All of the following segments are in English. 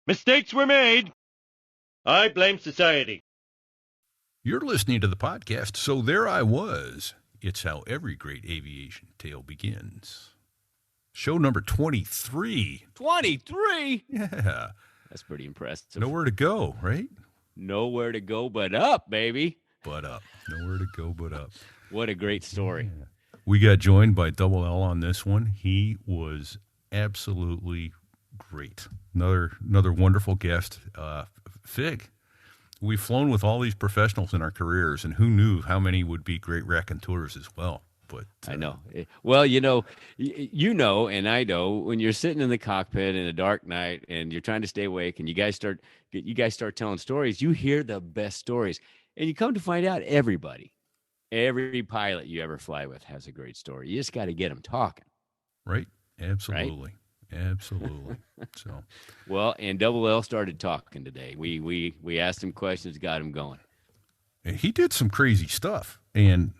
Mistakes were made. I blame society. You're listening to the podcast, So There I Was. It's how every great aviation tale begins. Show number 23. 23? Yeah. That's pretty impressive. Nowhere to go, right? Nowhere to go but up, baby. But up. Nowhere to go but up. What a great story. Yeah. We got joined by Double L on this one. He was absolutely great. Another wonderful guest. Fig. We've flown with all these professionals in our careers, and who knew how many would be great raconteurs as well. But I know. Well, you know, and I know when you're sitting in the cockpit in a dark night and you're trying to stay awake, and you guys start telling stories. You hear the best stories, and you come to find out every pilot you ever fly with has a great story. You just got to get them talking. Right. Absolutely. Right? Absolutely. So, well, and Double L started talking today. We asked him questions, got him going. He did some crazy stuff, and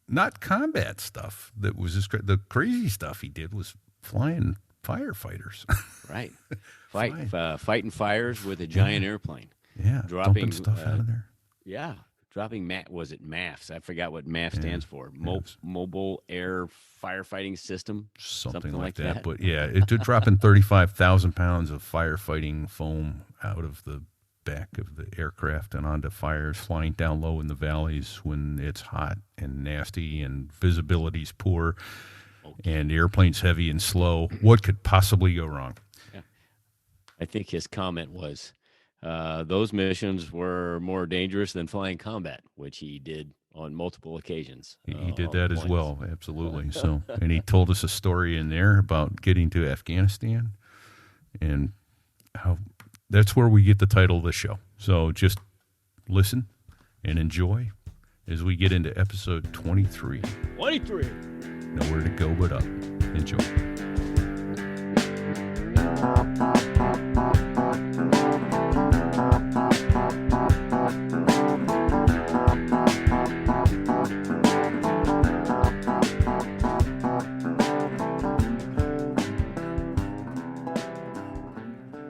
not combat stuff. That was just the crazy stuff he did was flying firefighters. Right. Fighting fires with a giant airplane. Yeah. Dropping stuff out of there. Yeah. Dropping was it MAFs? I forgot what MAF stands for. Mobile Air Firefighting System. Something like that. But yeah, it did dropping 35,000 pounds of firefighting foam out of the back of the aircraft and onto fires, flying down low in the valleys when it's hot and nasty and visibility's poor and the airplane's heavy and slow. What could possibly go wrong? Yeah. I think his comment was, those missions were more dangerous than flying combat, which he did on multiple occasions. He did that as well, absolutely. So, and he told us a story in there about getting to Afghanistan and how that's where we get the title of the show. So just listen and enjoy as we get into episode 23. 23. Nowhere to go but up. Enjoy.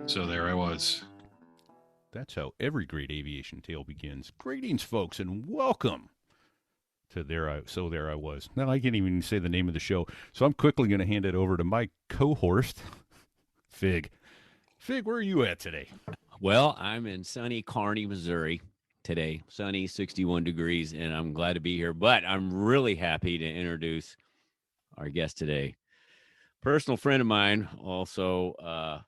So there I was. That's how every great aviation tale begins. Greetings, folks, and welcome to So There I Was. Now, I can't even say the name of the show, so I'm quickly going to hand it over to my co-host, Fig. Fig, where are you at today? Well, I'm in sunny Kearney, Missouri today. Sunny, 61 degrees, and I'm glad to be here. But I'm really happy to introduce our guest today. Personal friend of mine, also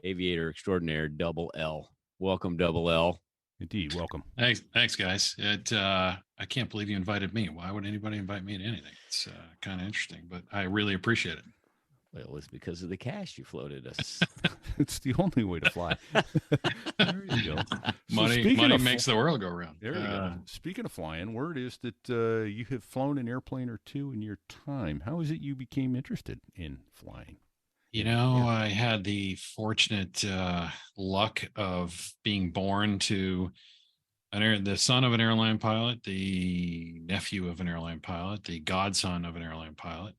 aviator extraordinaire, Double L. Welcome, Double L. Indeed, welcome. Thanks, guys. I can't believe you invited me. Why would anybody invite me to anything? It's kind of interesting, but I really appreciate it. Well, it's because of the cash you floated us. It's the only way to fly. There you go. Money makes the world go round. There you go. Speaking of flying, word is that you have flown an airplane or two in your time. How is it you became interested in flying? You know, I had the fortunate luck of being born to the son of an airline pilot, the nephew of an airline pilot, the godson of an airline pilot.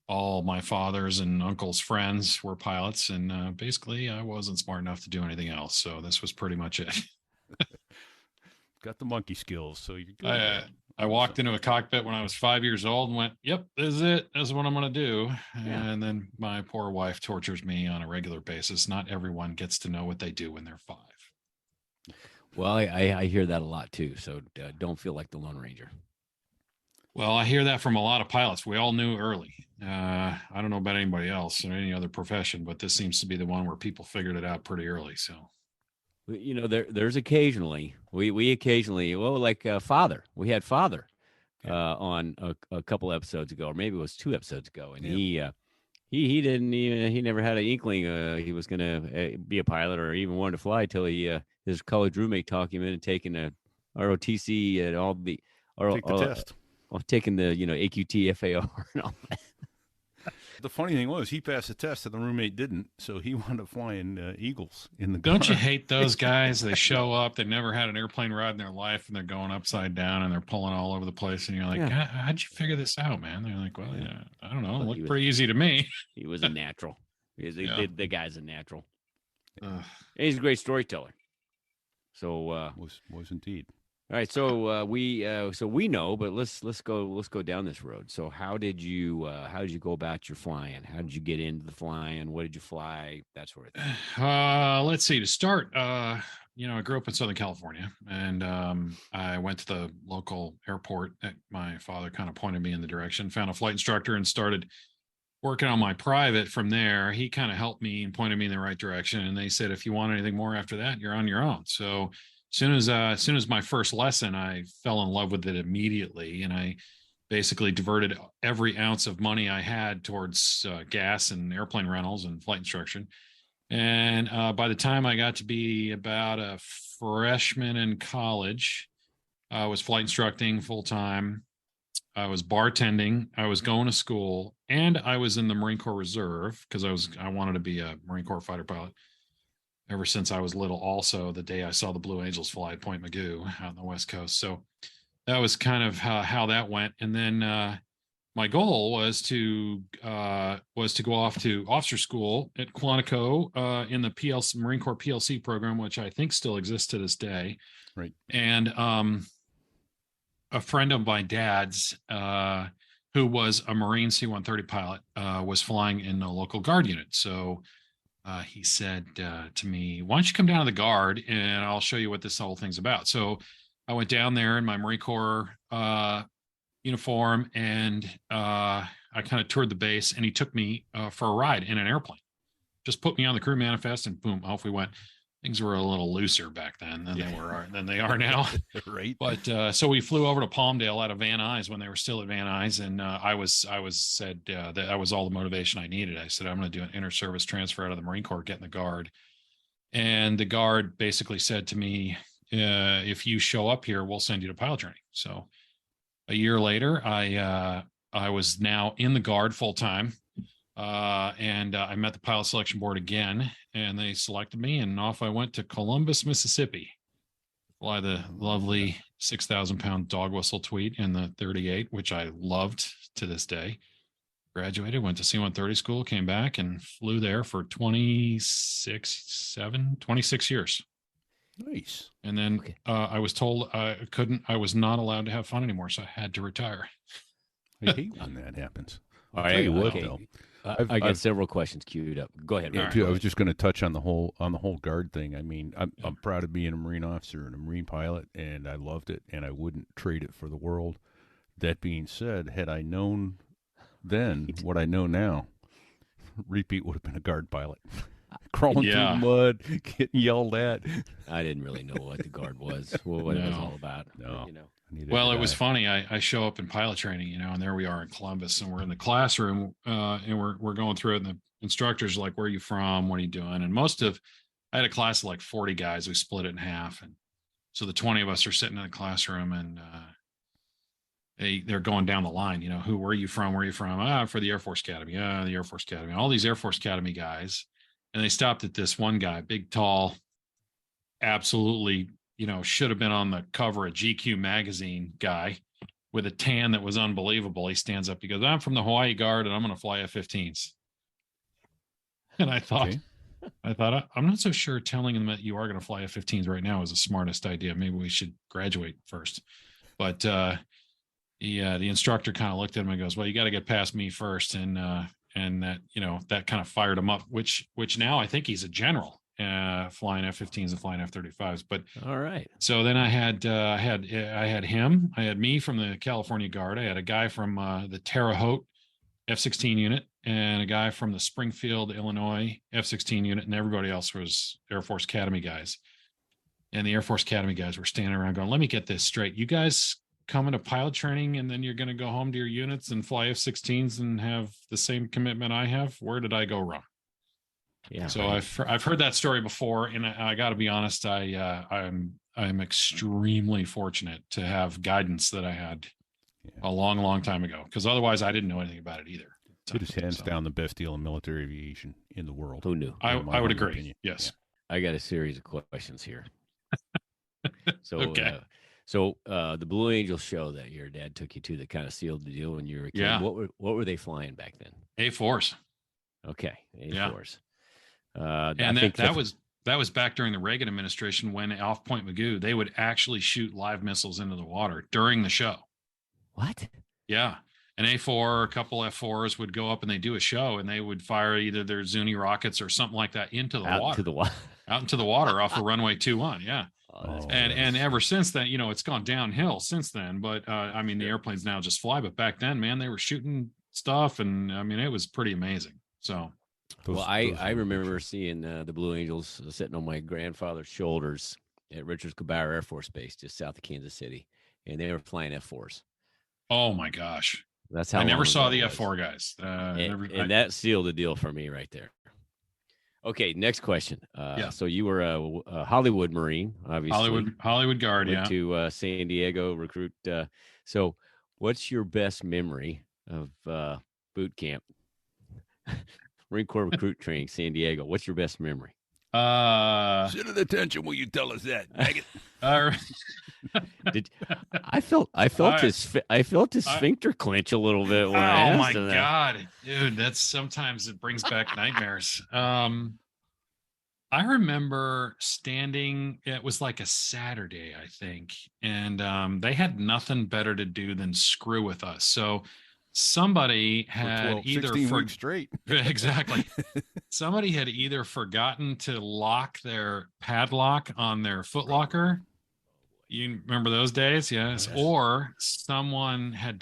All my father's and uncle's friends were pilots, and basically I wasn't smart enough to do anything else. So this was pretty much it. Got the monkey skills, so you're good. I walked into a cockpit when I was 5 years old and went, yep, this is it. This is what I'm going to do. Yeah. And then my poor wife tortures me on a regular basis. Not everyone gets to know what they do when they're 5. Well, I hear that a lot too. So don't feel like the Lone Ranger. Well, I hear that from a lot of pilots. We all knew early. I don't know about anybody else or any other profession, but this seems to be the one where people figured it out pretty early. So, you know, there's occasionally we occasionally, well, like Father, we had Father on a couple episodes ago, or maybe it was 2 episodes ago, and he didn't even, he never had an inkling he was going to be a pilot or even wanted to fly till his college roommate talked him into taking a ROTC and all the Take the test. Taking the AQT FAR and all that. The funny thing was, he passed the test and the roommate didn't, so he wound up flying Eagles in the car. Don't car. you hate those guys? They show up, they never had an airplane ride in their life, and they're going upside down and they're pulling all over the place, and you're like, how'd you figure this out, man? They're like, well, I don't know. It looked pretty easy to me. He was a natural. The guy's a natural. Uh, And he's a great storyteller. So Was indeed. all right, so we know, but let's go down this road. So how did you go about your flying? How did you get into the flying? What did you fly? That sort of thing. let's see. To start, I grew up in Southern California, and I went to the local airport. My father kind of pointed me in the direction, found a flight instructor, and started working on my private from there. He kind of helped me and pointed me in the right direction. And they said, if you want anything more after that, you're on your own. So as soon as my first lesson, I fell in love with it immediately. And I basically diverted every ounce of money I had towards gas and airplane rentals and flight instruction. And by the time I got to be about a freshman in college, I was flight instructing full time. I was bartending. I was going to school, and I was in the Marine Corps Reserve because I wanted to be a Marine Corps fighter pilot ever since I was little. Also, the day I saw the Blue Angels fly at Point Mugu out on the West Coast. So that was kind of how that went. And then my goal was to go off to officer school at Quantico in the PLC Marine Corps PLC program, which I think still exists to this day. Right. And a friend of my dad's, who was a Marine C-130 pilot, was flying in the local guard unit. So he said to me, why don't you come down to the guard and I'll show you what this whole thing's about. So I went down there in my Marine Corps uniform, and I kind of toured the base, and he took me for a ride in an airplane. Just put me on the crew manifest, and boom, off we went. Things were a little looser back then than they are now. Right. But so we flew over to Palmdale out of Van Nuys when they were still at Van Nuys, and I was said that was all the motivation I needed. I said, I'm going to do an inter-service transfer out of the Marine Corps, get in the Guard. And the Guard basically said to me, if you show up here, we'll send you to pilot training. So a year later, I was now in the Guard full time. And I met the pilot selection board again, and they selected me, and off I went to Columbus, Mississippi, fly the lovely 6,000-pound dog whistle tweet in the 38, which I loved to this day. Graduated, went to C-130 school, came back and flew there for 26 years. Nice. And then I was told I was not allowed to have fun anymore, so I had to retire. I hate when that happens. All Tell right, you what, okay. though. I got several questions queued up. Go ahead. Yeah, Ryan. too, I was just going to touch on the whole guard thing. I mean, I'm proud of being a Marine officer and a Marine pilot, and I loved it, and I wouldn't trade it for the world. That being said, had I known then what I know now, repeat would have been a guard pilot. Crawling through mud, getting yelled at. I didn't really know what the Guard was, what it was all about. No. Well, it was funny. I show up in pilot training, and there we are in Columbus, and we're in the classroom, and we're going through it, and the instructor's like, "Where are you from? What are you doing?" And I had a class of like 40 guys. We split it in half, and so the 20 of us are sitting in the classroom, and they're going down the line. Where are you from? Where are you from? For the Air Force Academy. The Air Force Academy. All these Air Force Academy guys, and they stopped at this one guy, big, tall, absolutely. Should have been on the cover of GQ magazine guy with a tan that was unbelievable. He stands up. He goes, "I'm from the Hawaii Guard, and I'm going to fly F-15s." And I thought, I'm not so sure telling him that you are going to fly F-15s right now is the smartest idea. Maybe we should graduate first. But the instructor kind of looked at him and goes, "Well, you got to get past me first." And that, that kind of fired him up, which now I think he's a general. Flying F-15s and flying F-35s. But all right. So then I had him. I had me from the California Guard. I had a guy from the Terre Haute F-16 unit, and a guy from the Springfield, Illinois F-16 unit, and everybody else was Air Force Academy guys. And the Air Force Academy guys were standing around going, "Let me get this straight. You guys coming to pilot training, and then you're going to go home to your units and fly F-16s and have the same commitment I have? Where did I go wrong?" Yeah. So I've heard that story before, and I got to be honest, I'm extremely fortunate to have guidance that I had a long time ago, because otherwise I didn't know anything about it either. It is hands down the best deal in military aviation in the world. Who knew? I would agree. Opinion. Yes. I got a series of questions here. So okay. The Blue Angel show that your dad took you to that kind of sealed the deal when you were a kid. Yeah. What were they flying back then? A4s. Okay, Yeah. A4s. And that was back during the Reagan administration when off Point Magoo, they would actually shoot live missiles into the water during the show. What? Yeah. An A4, a couple F4s would go up and they do a show and they would fire either their Zuni rockets or something like that into the water. Out into the water off of runway 21. Yeah. And ever since then, it's gone downhill since then. But I mean, the airplanes now just fly. But back then, man, they were shooting stuff, and I mean, it was pretty amazing. So, I remember seeing the Blue Angels sitting on my grandfather's shoulders at Richards Cabarrus Air Force Base, just south of Kansas City, and they were flying F4s. Oh my gosh, that's how I never saw the F4 guys. That sealed the deal for me right there. Okay, next question. So you were a Hollywood Marine, obviously. Hollywood Guard, Went to San Diego, recruit. So what's your best memory of boot camp? Marine Corps recruit training, San Diego. What's your best memory? Sit at attention will you tell us that, Maggot? I felt his sphincter clench a little bit when I asked him that. God, dude, that's sometimes it brings back nightmares. I remember standing, it was like a Saturday, I think, and they had nothing better to do than screw with us. So somebody had 16 weeks straight. Exactly. Somebody had either forgotten to lock their padlock on their footlocker. You remember those days? Yes. Or someone had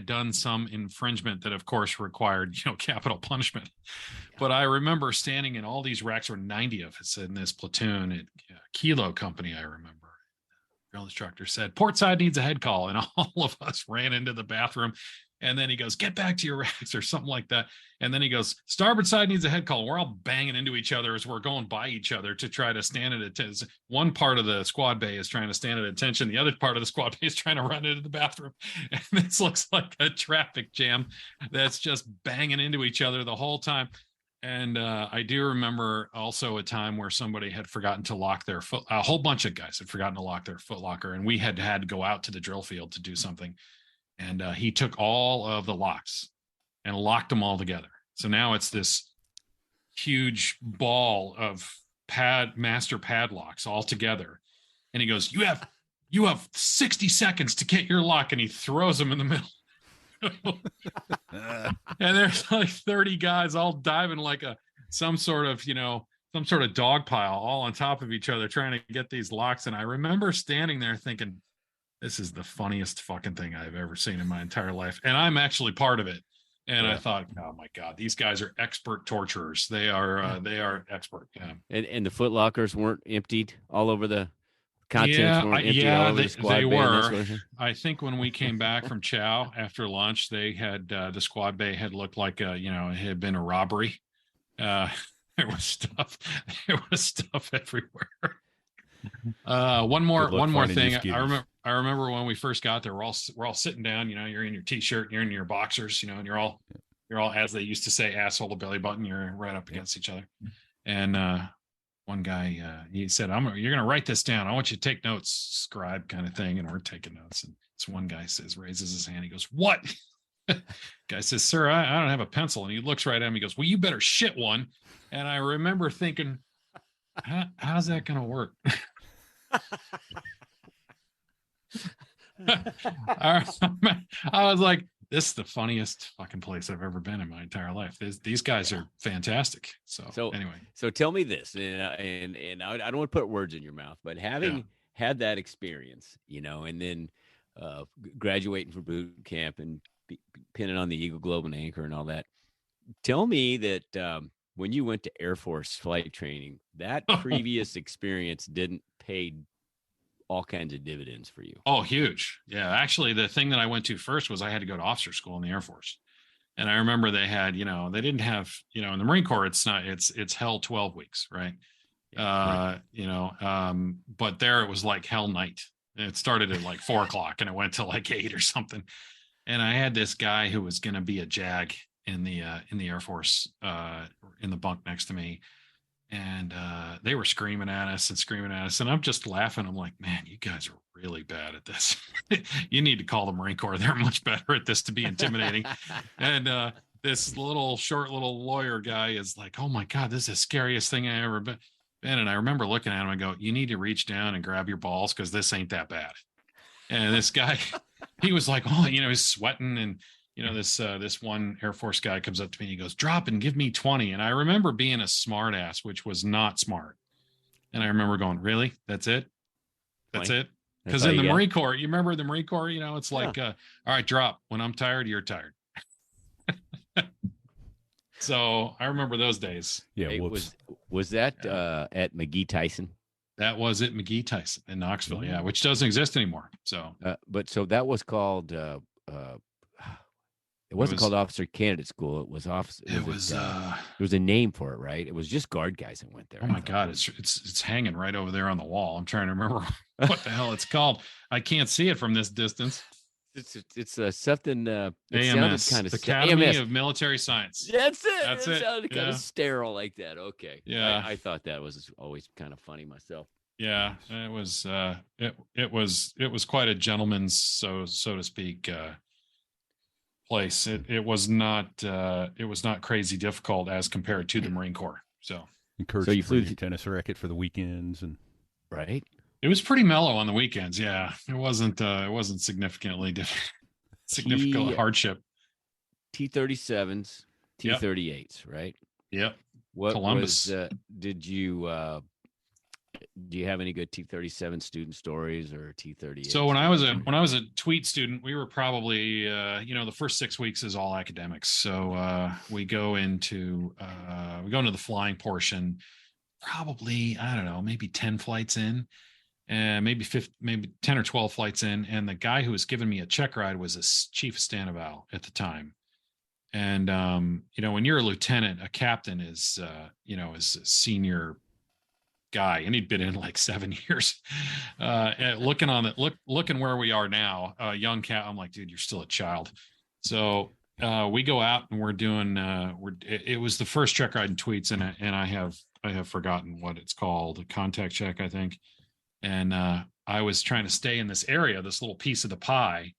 done some infringement that of course required, capital punishment. But I remember standing in all these racks, or 90 of us in this platoon at Kilo Company, I remember. Drill instructor said, port side needs a head call. And all of us ran into the bathroom. And then he goes, get back to your racks or something like that. And then he goes, starboard side needs a head call. We're all banging into each other as we're going by each other to try to stand at attention. One part of the squad bay is trying to stand at attention. The other part of the squad bay is trying to run into the bathroom. And this looks like a traffic jam that's just banging into each other the whole time. And I do remember also a time where somebody had forgotten to lock their a whole bunch of guys had forgotten to lock their footlocker. And we had to go out to the drill field to do something. And he took all of the locks and locked them all together. So now it's this huge ball of master padlocks all together. And he goes, you have 60 seconds to get your lock. And he throws them in the middle. And there's like 30 guys all diving like some sort of dog pile all on top of each other trying to get these locks. And I remember standing there thinking, this is the funniest fucking thing I've ever seen in my entire life. And I'm actually part of it. And I thought, oh my God, these guys are expert torturers. They are expert. Yeah. And the foot lockers weren't emptied all over the contents weren't emptied all over the squad bay. They were. I think when we came back from chow after lunch, they had the squad bay had looked like it had been a robbery. There was stuff everywhere. One more thing. I remember when we first got there, we're all sitting down, you're in your t-shirt, you're in your boxers, and you're all, as they used to say, asshole to belly button, you're right up against each other. And one guy, he said, you're going to write this down. I want you to take notes, scribe kind of thing. And we're taking notes. And this one guy raises his hand. He goes, what? Guy says, sir, I don't have a pencil. And he looks right at him. He goes, well, you better shit one. And I remember thinking, how's that going to work? I was like, this is the funniest fucking place I've ever been in my entire life. These guys are fantastic. So anyway, so tell me this, and I don't want to put words in your mouth, but having had that experience, and then graduating from boot camp and pinning on the Eagle Globe and Anchor and all that, tell me that when you went to Air Force flight training, that previous experience didn't pay all kinds of dividends for you. Oh, huge. Yeah. Actually, the thing that I went to first was I had to go to officer school in the Air Force. And I remember they had, they didn't have, in the Marine Corps, it's hell 12 weeks. Right. But there it was like hell night. It started at like 4:00 and it went to like 8 or something. And I had this guy who was going to be a JAG in the Air Force, in the bunk next to me. And they were screaming at us. And I'm just laughing. I'm like, man, you guys are really bad at this. You need to call the Marine Corps. They're much better at this to be intimidating. And this short little lawyer guy is like, oh my God, this is the scariest thing I ever been. And I remember looking at him and go, you need to reach down and grab your balls because this ain't that bad. And this guy, he was like, oh, he's sweating. And, this one Air Force guy comes up to me and he goes, drop and give me 20. And I remember being a smart ass, which was not smart. And I remember going, really? That's it? That's it? Because in the Marine Corps, you remember the Marine Corps, it's like, all right, drop. When I'm tired, you're tired. So I remember those days. Yeah. Hey, was that at McGee Tyson? That was at McGee Tyson in Knoxville. Yeah. Which doesn't exist anymore. So, so that was called, it wasn't called Officer Candidate School. It was officer. There was a name for it, right? It was just guard guys that went there. Oh my God. It's hanging right over there on the wall. I'm trying to remember what the hell it's called. I can't see it from this distance. It's something. It AMS, kind of Academy AMS. of Military Science. That's it. That's it it. Sounded kind of sterile like that. Okay. Yeah. I thought that was always kind of funny myself. Yeah, it was. It was quite a gentleman's, so to speak, place. It was not crazy difficult as compared to the Marine Corps. So you flew the tennis racket for the weekends and right. It was pretty mellow on the weekends. Yeah, it wasn't significantly significant hardship. T-37s, T-38s, right? Yep. What Columbus? Did you? Do you have any good T-37 student stories or T-38? So when I was a tweet student, we were probably the first 6 weeks is all academics. So we go into the flying portion, probably I don't know, maybe 10 flights in. And maybe 10 or 12 flights in. And the guy who was giving me a check ride was a chief of Stanival at the time. And, when you're a lieutenant, a captain is a senior guy, and he'd been in like 7 years. Looking where we are now, young cat, I'm like, dude, you're still a child. So we go out and we're doing, it was the first check ride in tweets. And I have forgotten what it's called, a contact check, I think. And I was trying to stay in this area, this little piece of the pie.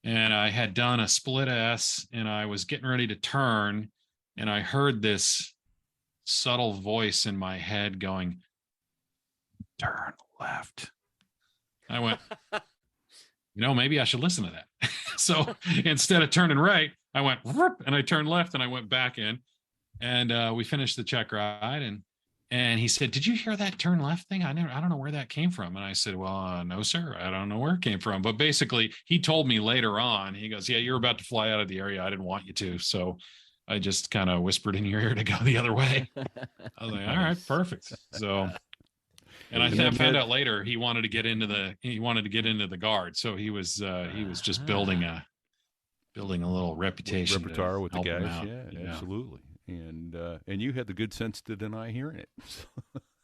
And I had done a split S and I was getting ready to turn. And I heard this subtle voice in my head going, turn left. I went, maybe I should listen to that. So instead of turning right, I went, and I turned left and I went back in. And we finished the check ride. And he said, did you hear that turn left thing? I don't know where that came from. And I said, well, no, sir. I don't know where it came from. But basically, he told me later on, he goes, yeah, you're about to fly out of the area. I didn't want you to. So I just kind of whispered in your ear to go the other way. I was like, all right, perfect. So, and I found out later he wanted to get into the guard. So he was just building a little repertoire with the guys. Yeah, absolutely. And you had the good sense to deny hearing it.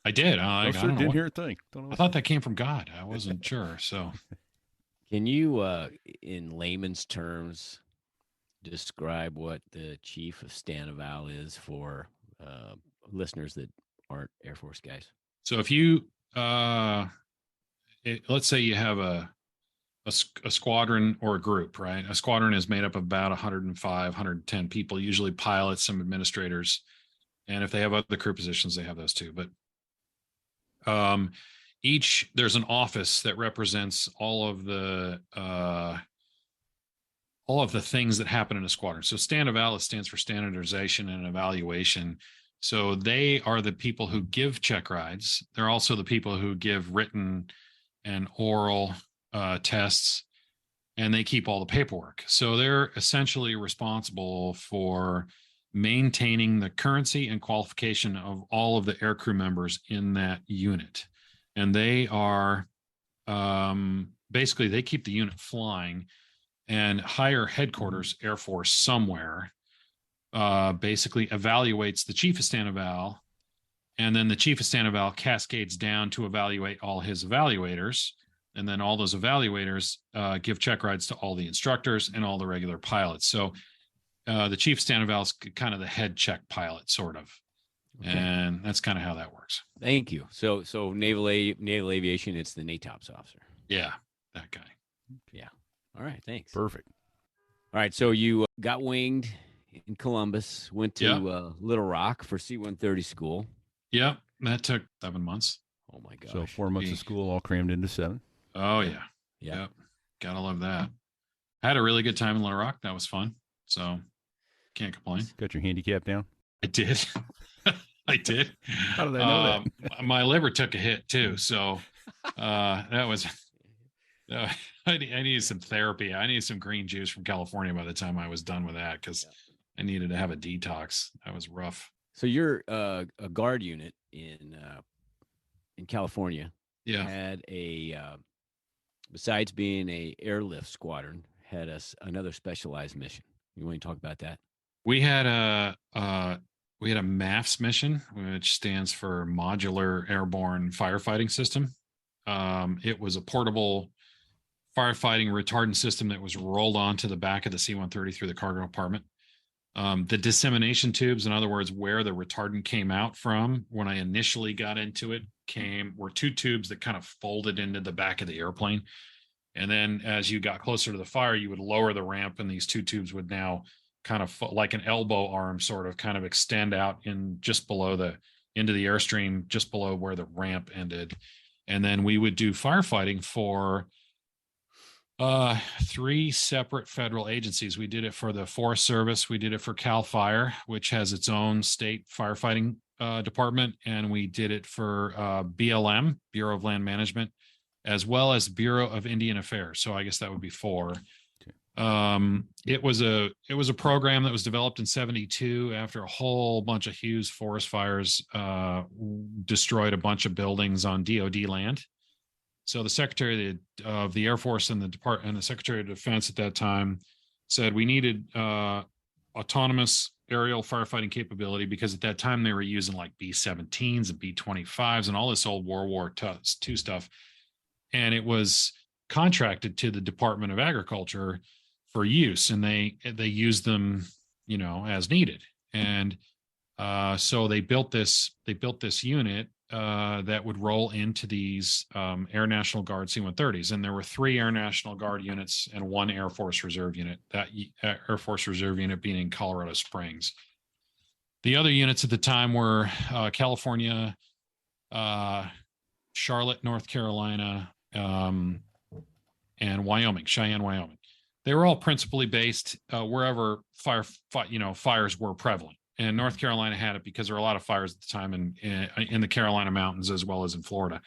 I did. I didn't hear a thing. I thought that came from God. I wasn't sure. So, can you, in layman's terms, describe what the chief of Stanival is for listeners that aren't Air Force guys? So, if you let's say you have a squadron or a group, right? A squadron is made up of about 105, 110 people, usually pilots, some administrators. And if they have other crew positions, they have those too. But there's an office that represents all of the things that happen in a squadron. So Stanival stands for standardization and evaluation. So they are the people who give check rides. They're also the people who give written and oral tests, and they keep all the paperwork. So they're essentially responsible for maintaining the currency and qualification of all of the aircrew members in that unit. And they are basically, they keep the unit flying, and higher headquarters Air Force somewhere basically evaluates the chief of Stanival, and then the chief of Stanival cascades down to evaluate all his evaluators. And then all those evaluators give check rides to all the instructors and all the regular pilots. So the chief of Stanival is kind of the head check pilot, sort of. Okay. And that's kind of how that works. Thank you. So naval aviation, it's the NATOPS officer. Yeah, that guy. Yeah. All right. Thanks. Perfect. All right. So you got winged in Columbus. Went to Little Rock for C-130 school. Yep, that took 7 months. Oh my gosh! So 4 months of school all crammed into 7. Oh yeah. Yep. Gotta love that. I had a really good time in Little Rock. That was fun. So can't complain. Got your handicap down? I did. I did. How did I know that? My liver took a hit too. So that was. I needed some therapy. I needed some green juice from California by the time I was done with that because I needed to have a detox. That was rough. So you're a guard unit in California. Yeah. Had a besides being a airlift squadron, had another specialized mission. You want to talk about that? We had a MAFS mission, which stands for Modular Airborne Firefighting System. It was a portable firefighting retardant system that was rolled onto the back of the C-130 through the cargo compartment. The dissemination tubes, in other words, where the retardant came out from when I initially got into it, were 2 tubes that kind of folded into the back of the airplane. And then as you got closer to the fire, you would lower the ramp, and these 2 tubes would now kind of like an elbow arm sort of kind of extend out into the airstream, just below where the ramp ended. And then we would do firefighting for 3 separate federal agencies. We did it for the Forest Service. We did it for CAL FIRE, which has its own state firefighting department. And we did it for BLM, Bureau of Land Management, as well as Bureau of Indian Affairs. So I guess that would be 4. It was a program that was developed in 1972 after a whole bunch of Hughes forest fires destroyed a bunch of buildings on DoD land. So the Secretary of the Air Force and the Secretary of Defense at that time said we needed autonomous aerial firefighting capability because at that time they were using like B-17s and B-25s and all this old World War II stuff. And it was contracted to the Department of Agriculture for use, and they used them, as needed. And so they built this unit that would roll into these Air National Guard C-130s. And there were 3 Air National Guard units and 1 Air Force Reserve unit, that Air Force Reserve unit being in Colorado Springs. The other units at the time were California, Charlotte, North Carolina, and Wyoming, Cheyenne, Wyoming. They were all principally based wherever fires were prevalent. And North Carolina had it because there were a lot of fires at the time in the Carolina Mountains as well as in Florida.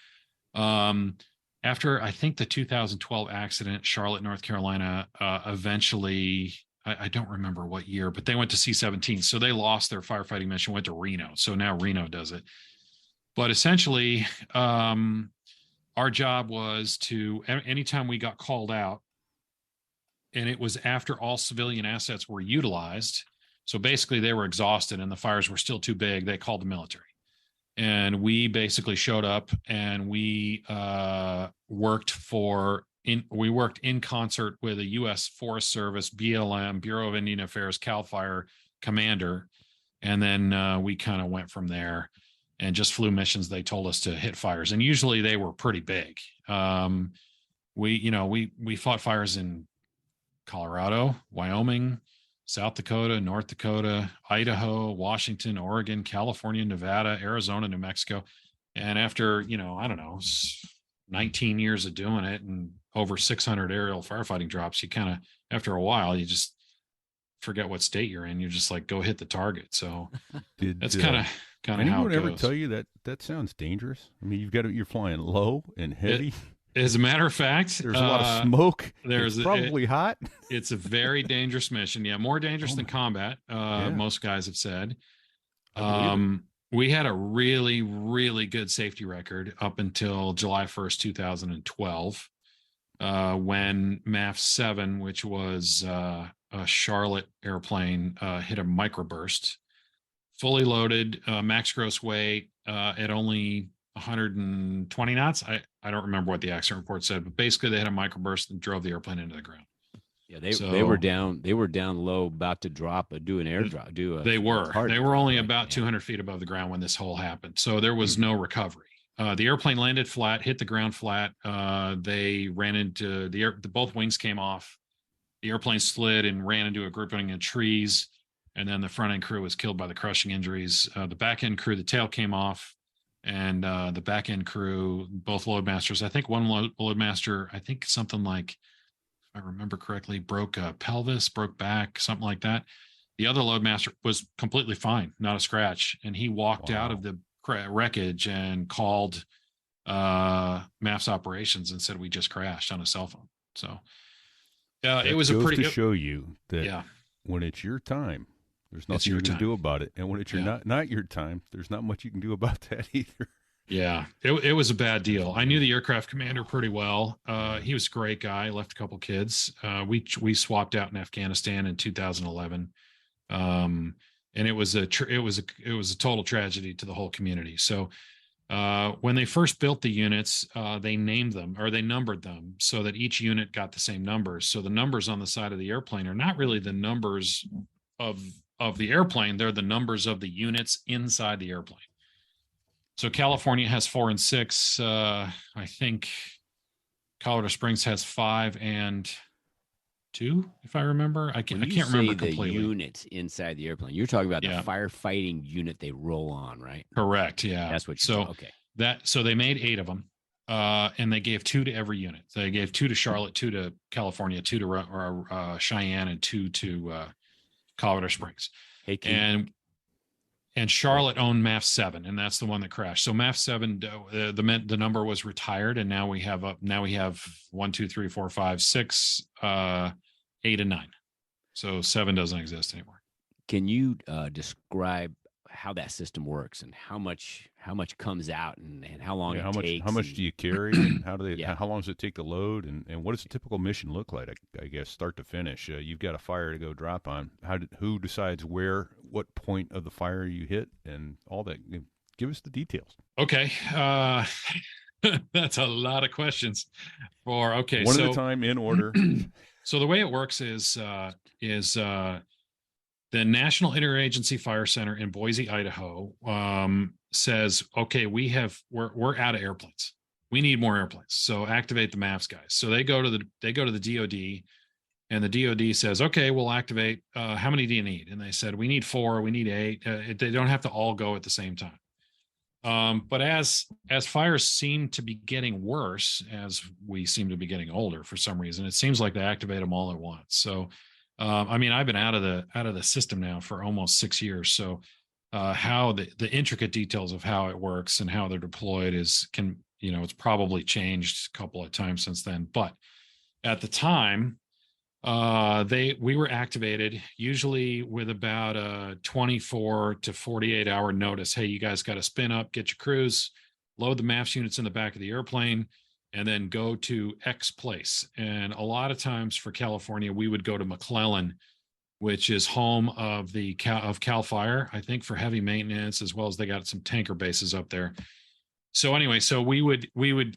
After, I think, the 2012 accident, Charlotte, North Carolina, eventually, I don't remember what year, but they went to C-17. So they lost their firefighting mission, went to Reno. So now Reno does it. But essentially, our job was to, anytime we got called out, and it was after all civilian assets were utilized. So basically they were exhausted and the fires were still too big. They called the military, and we basically showed up, and we worked in concert with a U.S. Forest Service, BLM, Bureau of Indian Affairs, CAL FIRE commander. And then we kind of went from there and just flew missions. They told us to hit fires, and usually they were pretty big. We fought fires in Colorado, Wyoming, South Dakota, North Dakota, Idaho, Washington, Oregon, California, Nevada, Arizona, New Mexico. And after, 19 years of doing it and over 600 aerial firefighting drops, you kind of, after a while, you just forget what state you're in. You're just like, go hit the target. So that's kind of how it goes. Anyone ever tell you that sounds dangerous? I mean, you're flying low and heavy. As a matter of fact, there's a lot of smoke. It's probably hot. It's a very dangerous mission. Yeah, more dangerous than combat. Most guys have said. We had a really, really good safety record up until July 1st, 2012, when MAF 7, which was a Charlotte airplane, hit a microburst, fully loaded, max gross weight at only 120 knots. I don't remember what the accident report said, but basically they had a microburst and drove the airplane into the ground. Yeah, they were down low, about to do an airdrop. They were only about 200 feet above the ground when this whole happened. So there was no recovery. The airplane landed flat, hit the ground flat. They ran into both wings came off. The airplane slid and ran into a grouping of trees. and then the front end crew was killed by the crushing injuries. The back end crew, the tail came off, and the back end crew, both loadmasters, I think one loadmaster, I think something like, if I remember correctly, broke a pelvis, broke back, something like that. The other loadmaster was completely fine, not a scratch, and he walked out of the wreckage and called MAFS operations and said we just crashed on a cell phone. So it was goes a pretty to show you that when it's your time, there's nothing you can do about it, and when it's not your time, there's not much you can do about that either. Yeah, it was a bad deal. I knew the aircraft commander pretty well. He was a great guy. Left a couple kids. We swapped out in Afghanistan in 2011, and it was a total tragedy to the whole community. So when they first built the units, they named them, or they numbered them, so that each unit got the same numbers. So the numbers on the side of the airplane are not really the numbers of the airplane; they're the numbers of the units inside the airplane. So California has 4 and 6. I think Colorado Springs has 5 and 2, if I remember. I can't remember completely. The units inside the airplane, you're talking about the firefighting unit they roll on, right? Correct. Yeah, that's what. Okay. So they made 8 of them, and they gave 2 to every unit. They gave 2 to Charlotte, 2 to California, 2 to Cheyenne, and 2 to Colorado Springs. Hey, and Charlotte owned MAF 7, and that's the one that crashed. So MAF 7, the number was retired, and now we have 1, 2, 3, 4, 5, 6, 8, and 9. So 7 doesn't exist anymore. Can you describe how that system works and how much comes out and how long it takes? How much do you carry, and how long does it take to load, and what does a typical mission look like? I guess start to finish. You've got a fire to go drop on. Who decides what point of the fire you hit, and all that? Give us the details. Okay, that's a lot of questions. One at a time, in order. So the way it works is the National Interagency Fire Center in Boise, Idaho, says, okay, we're out of airplanes. We need more airplanes. So activate the MAFS guys. So they go to the DOD, and the DOD says, okay, we'll activate. How many do you need? And they said, we need 4, we need 8. They don't have to all go at the same time. But as fires seem to be getting worse, as we seem to be getting older for some reason, it seems like they activate them all at once. So I've been out of the system now for almost 6 years. So how the intricate details of how it works and how they're deployed it's probably changed a couple of times since then. But at the time, we were activated usually with about a 24 to 48 hour notice. Hey, you guys got to spin up, get your crews, load the MAFS units in the back of the airplane, and then go to X place. And a lot of times for California, we would go to McClellan, which is home of Cal Fire, I think, for heavy maintenance, as well as they got some tanker bases up there. So anyway, so phone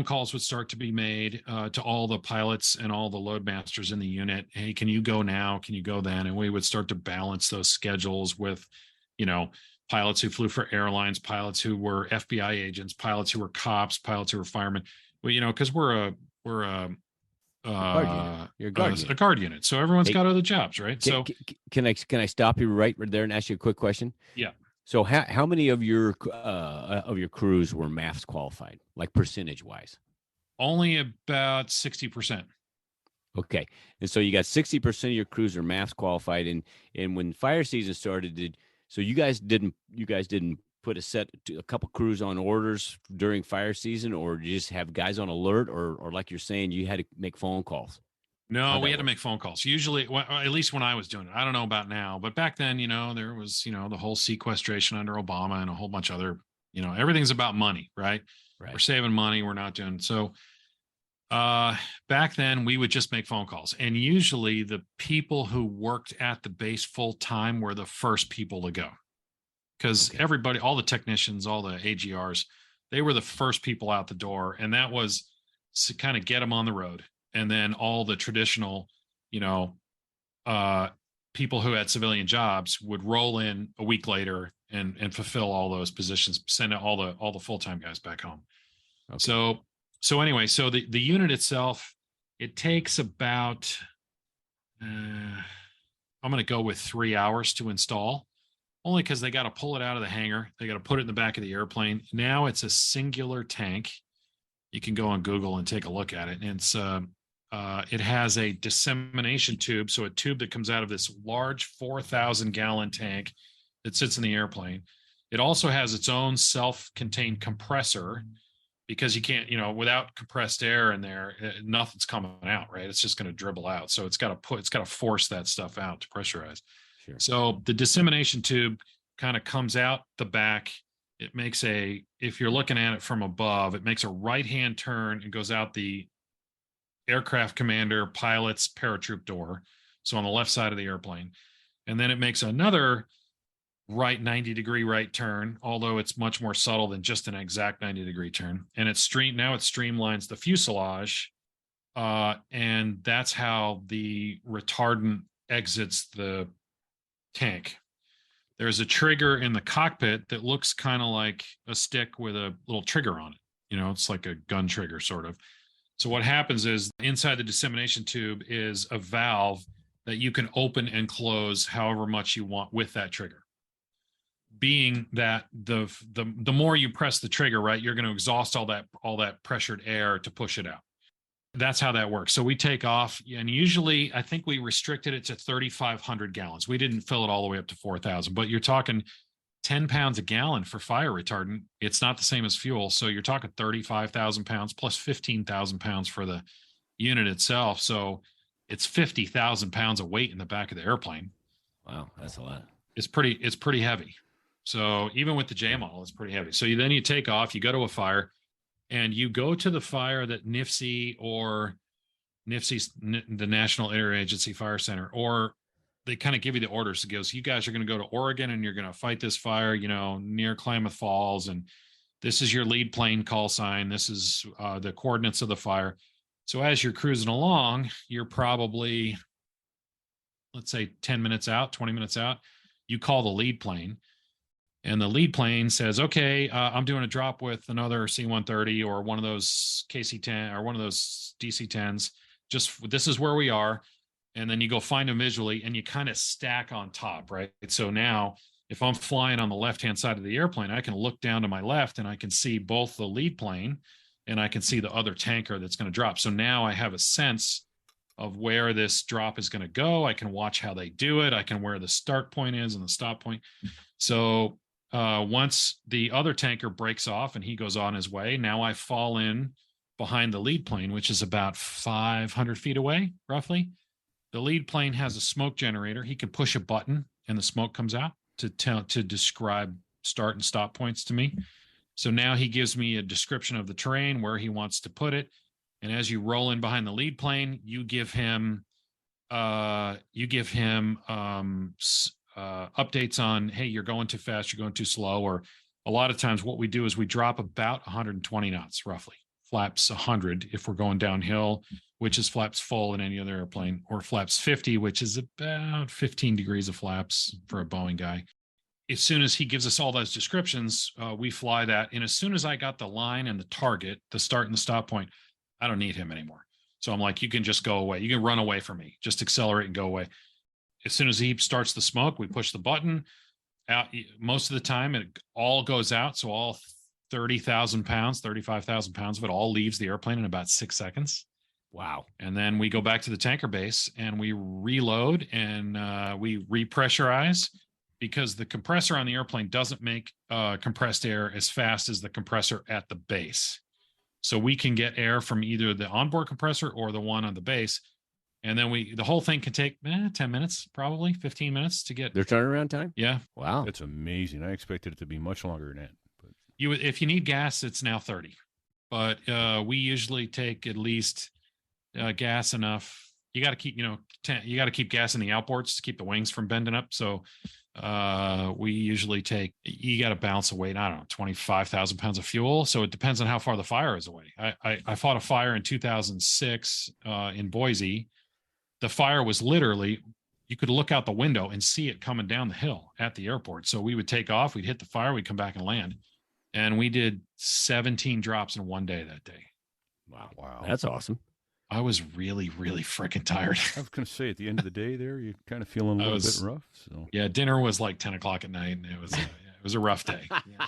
calls would start to be made to all the pilots and all the loadmasters in the unit. Hey, can you go now? Can you go then? And we would start to balance those schedules with, pilots who flew for airlines, pilots who were FBI agents, pilots who were cops, pilots who were firemen. Well, because we're a guard unit. So everyone's got other jobs, right? Can I stop you right there and ask you a quick question? Yeah. So how many of your crews were MAFS qualified, like percentage wise? Only about 60%. Okay, and so you got 60% of your crews are MAFS qualified, and when fire season started, so you guys didn't put a couple crews on orders during fire season, or you just have guys on alert, or like you're saying, you had to make phone calls? No, we had to make phone calls. Usually, at least when I was doing it. I don't know about now, but back then, there was, the whole sequestration under Obama and a whole bunch of other, everything's about money, right? We're saving money. We're not doing so. Back then, we would just make phone calls, and usually the people who worked at the base full time were the first people to go, because everybody, all the technicians, all the AGRs, they were the first people out the door, and that was to kind of get them on the road. And then all the traditional, people who had civilian jobs would roll in a week later and fulfill all those positions, send all the full-time guys back home. Okay. So anyway, so the unit itself, it takes about, I'm going to go with 3 hours to install, only because they got to pull it out of the hangar. They got to put it in the back of the airplane. Now it's a singular tank. You can go on Google and take a look at it. And it has a dissemination tube, so a tube that comes out of this large 4,000-gallon tank that sits in the airplane. It also has its own self-contained compressor, because you can't, without compressed air in there, nothing's coming out, right? It's just going to dribble out. So it's got to force that stuff out to pressurize. Sure. So the dissemination tube kind of comes out the back. It makes if you're looking at it from above, it makes a right-hand turn and goes out the aircraft commander pilot's paratroop door. So on the left side of the airplane. And then it makes another right 90-degree right turn, although it's much more subtle than just an exact 90-degree turn. And it streamlines the fuselage. And that's how the retardant exits the tank. There's a trigger in the cockpit that looks kind of like a stick with a little trigger on it. It's like a gun trigger sort of. So what happens is inside the dissemination tube is a valve that you can open and close however much you want with that trigger. Being that the more you press the trigger, right, you're going to exhaust all that pressured air to push it out. That's how that works. So we take off, and usually I think we restricted it to 3,500 gallons. We didn't fill it all the way up to 4,000, but you're talking 10 pounds a gallon for fire retardant. It's not the same as fuel. So you're talking 35,000 pounds plus 15,000 pounds for the unit itself. So it's 50,000 pounds of weight in the back of the airplane. Wow, that's a lot. It's pretty heavy. So even with the J model, it's pretty heavy. So then you take off, you go to a fire, and you go to the fire that NIFC or NIFC's, the National Interagency Fire Center, or they kind of give you the orders. It goes, you guys are going to go to Oregon and you're going to fight this fire, near Klamath Falls. And this is your lead plane call sign. This is the coordinates of the fire. So as you're cruising along, you're probably, let's say 10 minutes out, 20 minutes out, you call the lead plane. And the lead plane says, okay, I'm doing a drop with another C-130 or one of those KC-10 or one of those DC-10s. This is where we are. And then you go find them visually and you kind of stack on top, right? So now if I'm flying on the left-hand side of the airplane, I can look down to my left and I can see both the lead plane and I can see the other tanker that's going to drop. So now I have a sense of where this drop is going to go. I can watch how they do it. I can where the start point is and the stop point. So once the other tanker breaks off and he goes on his way, now I fall in behind the lead plane, which is about 500 feet away, roughly. The lead plane has a smoke generator. He can push a button and the smoke comes out to describe start and stop points to me. So now he gives me a description of the terrain, where he wants to put it. And as you roll in behind the lead plane, you give him updates on, hey, you're going too fast, you're going too slow. Or a lot of times what we do is we drop about 120 knots, roughly. Flaps 100 if we're going downhill, which is flaps full in any other airplane, or flaps 50, which is about 15 degrees of flaps for a Boeing guy. As soon as he gives us all those descriptions, we fly that. And as soon as I got the line and the target, the start and the stop point, I don't need him anymore. So I'm like, you can just go away. You can run away from me. Just accelerate and go away. As soon as he starts the smoke, we push the button out. Most of the time, it all goes out. So all 30,000 pounds, 35,000 pounds of it all leaves the airplane in about 6 seconds. Wow. And then we go back to the tanker base and we reload and we repressurize, because the compressor on the airplane doesn't make compressed air as fast as the compressor at the base. So we can get air from either the onboard compressor or the one on the base. And then the whole thing can take 10 minutes, probably 15 minutes to get their turnaround time. Yeah. Wow. That's amazing. I expected it to be much longer than that. But If you need gas, it's now 30, but we usually take at least gas enough. You got to keep, you got to keep gas in the outboards to keep the wings from bending up. So we usually you got to balance a weight, I don't know, 25,000 pounds of fuel. So it depends on how far the fire is away. I fought a fire in 2006 in Boise. The fire was literally, you could look out the window and see it coming down the hill at the airport. So we would take off, we'd hit the fire, we'd come back and land. And we did 17 drops in one day that day. Wow. That's awesome. I was really, really freaking tired. I was going to say, at the end of the day there, you're kind of feeling a little bit rough. So yeah, dinner was like 10 o'clock at night, and it was a rough day. Yeah.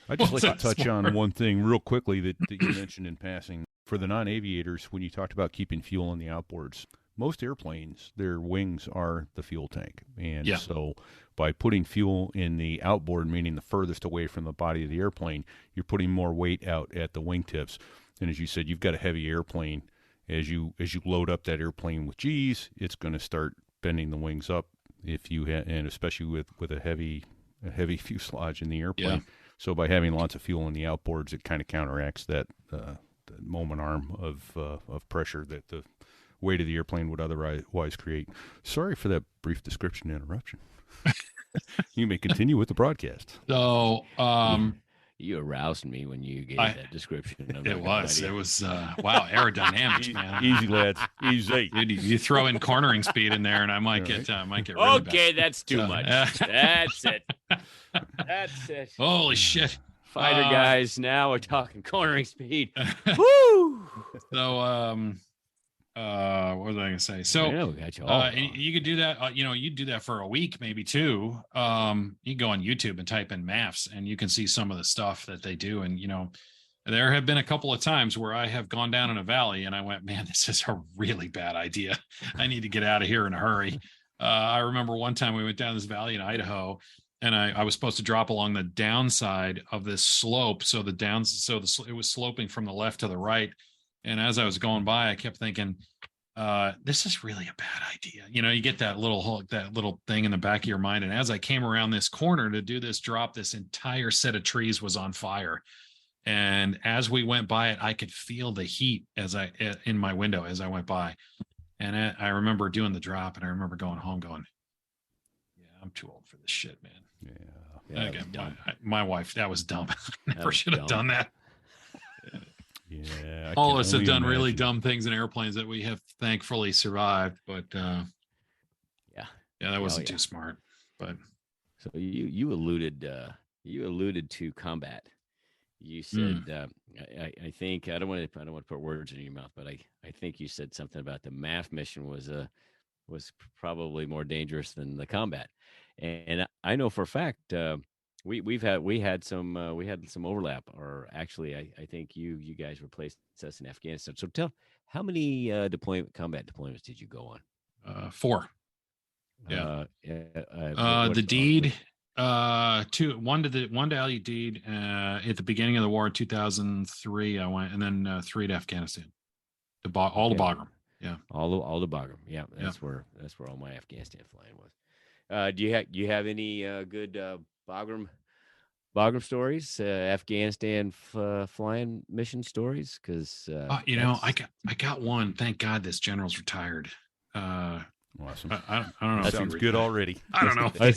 I'd just like to touch on one thing real quickly that you mentioned in passing. For the non-aviators, when you talked about keeping fuel in the outboards, most airplanes, their wings are the fuel tank. And so by putting fuel in the outboard, meaning the furthest away from the body of the airplane, you're putting more weight out at the wingtips. And as you said, you've got a heavy airplane. As you load up that airplane with G's, it's going to start bending the wings up. And especially with a heavy fuselage in the airplane. Yeah. So by having lots of fuel in the outboards, it kind of counteracts that the moment arm of pressure that the weight of the airplane would otherwise create. Sorry for that brief description interruption. You may continue with the broadcast. So, you aroused me when you gave that description. It was wow, aerodynamics, man. Easy, lads, easy. Dude, you throw in cornering speed in there, and I might get really bad. That's too much. That's it. That's it. Holy shit. Fighter guys, now we're talking cornering speed. Woo! So, what was I going to say? So, you could do that. You do that for a week, maybe two. You go on YouTube and type in MAFs, and you can see some of the stuff that they do. And there have been a couple of times where I have gone down in a valley, and I went, "Man, this is a really bad idea. I need to get out of here in a hurry." I remember one time we went down this valley in Idaho, and I was supposed to drop along the downside of this slope. So it was sloping from the left to the right. And as I was going by, I kept thinking, this is really a bad idea. You get that little thing in the back of your mind. And as I came around this corner to do this drop, this entire set of trees was on fire. And as we went by it, I could feel the heat in my window as I went by. And I remember doing the drop, and I remember going home going, yeah, I'm too old for this shit, man. Yeah. Again, my wife, that was dumb. I never should have done that. Yeah. All of us have done really dumb things in airplanes that we have thankfully survived, but that wasn't too smart. But so you alluded to combat. You said I think I don't want to put words in your mouth, but I think you said something about the MAF mission was probably more dangerous than the combat. And I know for a fact we had some overlap, or actually I think you guys replaced us in Afghanistan. So tell, how many combat deployments did you go on? 4. The deed, one to Ali Deed at the beginning of the war in 2003. I went, and then 3 to Afghanistan. The Bagram. Yeah, all the Bagram. Yeah, that's where all my Afghanistan flying was. Do you have any good Bagram stories, Afghanistan flying mission stories? Because I got one. Thank God this general's retired. Awesome. I don't know. That sounds good already. I don't know. I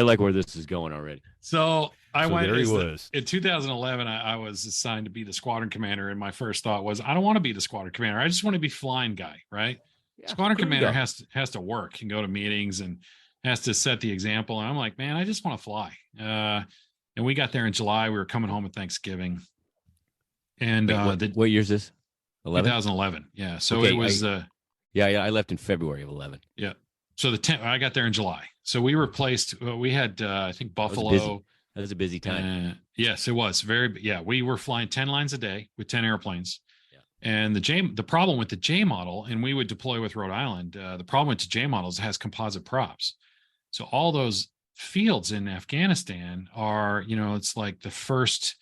like where this is going already. So there he was. In 2011, I was assigned to be the squadron commander, and my first thought was, I don't want to be the squadron commander. I just want to be flying guy, right? Yeah, squadron commander has to work and go to meetings and has to set the example. And I'm like, man, I just want to fly. And we got there in July. We were coming home at Thanksgiving. And what year is this? 2011. Yeah. So it was I left in February of 11. Yeah. So I got there in July. So we replaced. We had I think Buffalo. That was a busy time. Yes, it was we were flying 10 lines a day with 10 airplanes. Yeah. And the problem with the J model, and we would deploy with Rhode Island. The problem with the J models has composite props. So all those fields in Afghanistan are, it's like the first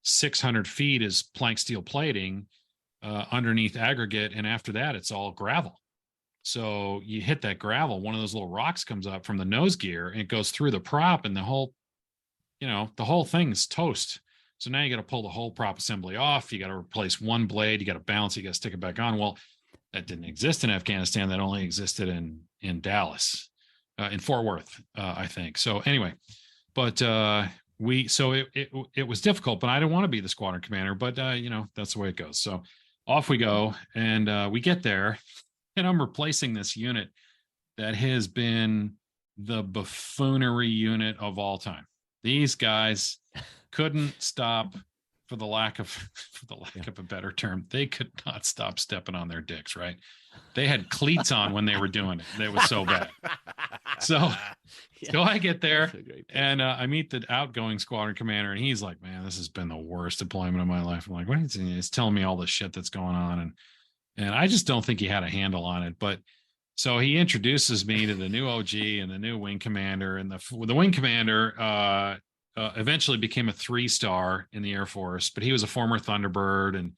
600 feet is plank steel plating underneath aggregate. And after that, it's all gravel. So you hit that gravel, one of those little rocks comes up from the nose gear and it goes through the prop, and the whole thing's toast. So now you got to pull the whole prop assembly off. You got to replace one blade. You got to balance. You got to stick it back on. Well, that didn't exist in Afghanistan. That only existed in Dallas. In Fort Worth, I think. So anyway, but it was difficult, but I didn't want to be the squadron commander, but that's the way it goes. So off we go, and we get there, and I'm replacing this unit that has been the buffoonery unit of all time. These guys couldn't stop for the lack of a better term, they could not stop stepping on their dicks, right? They had cleats on when they were doing it. It was so bad. So I get there and I meet the outgoing squadron commander, and he's like, man, this has been the worst deployment of my life. I'm like, what is he? He's telling me all the shit that's going on. And I just don't think he had a handle on it. But so he introduces me to the new OG and the new wing commander, and the wing commander eventually became a 3-star in the Air Force, but he was a former Thunderbird,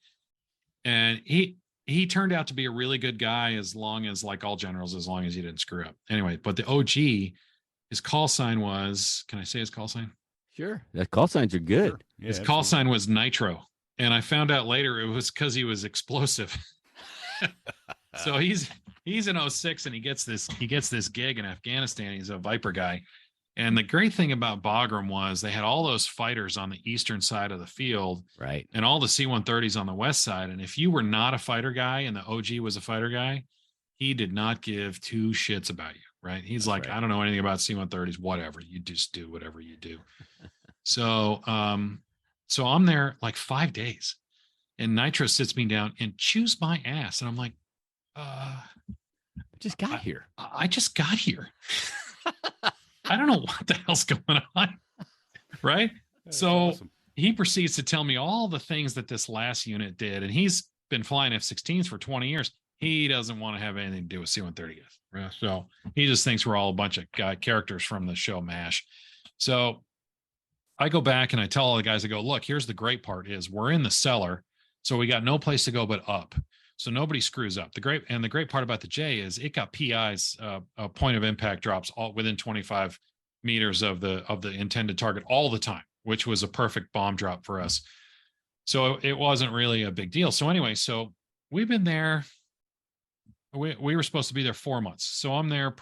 and he turned out to be a really good guy, as long as, like all generals, as long as he didn't screw up. Anyway, but the OG, his call sign was, can I say his call sign? Sure. That call signs are good. Sure. Yeah, His call sign was Nitro. And I found out later it was because he was explosive. So he's in 06 and he gets this gig in Afghanistan. He's a Viper guy. And the great thing about Bagram was they had all those fighters on the eastern side of the field, right, and all the C-130s on the west side. And if you were not a fighter guy and the OG was a fighter guy, he did not give two shits about you, right? He's like, I don't know anything about C-130s, whatever. You just do whatever you do. So I'm there like 5 days, and Nitro sits me down and chews my ass, and I'm like, I just got here. I just got here. I don't know what the hell's going on. Right. So awesome. He proceeds to tell me all the things that this last unit did. And he's been flying F-16s for 20 years. He doesn't want to have anything to do with C-130s. Right? So he just thinks we're all a bunch of characters from the show MASH. So I go back and I tell all the guys, I go, look, here's the great part is we're in the cellar. So we got no place to go but up. So nobody screws up. The great part about the J is it got PIs, point of impact drops all within 25 meters of the intended target all the time, which was a perfect bomb drop for us. So it wasn't really a big deal. So anyway, so we've been there. We were supposed to be there 4 months. So I'm there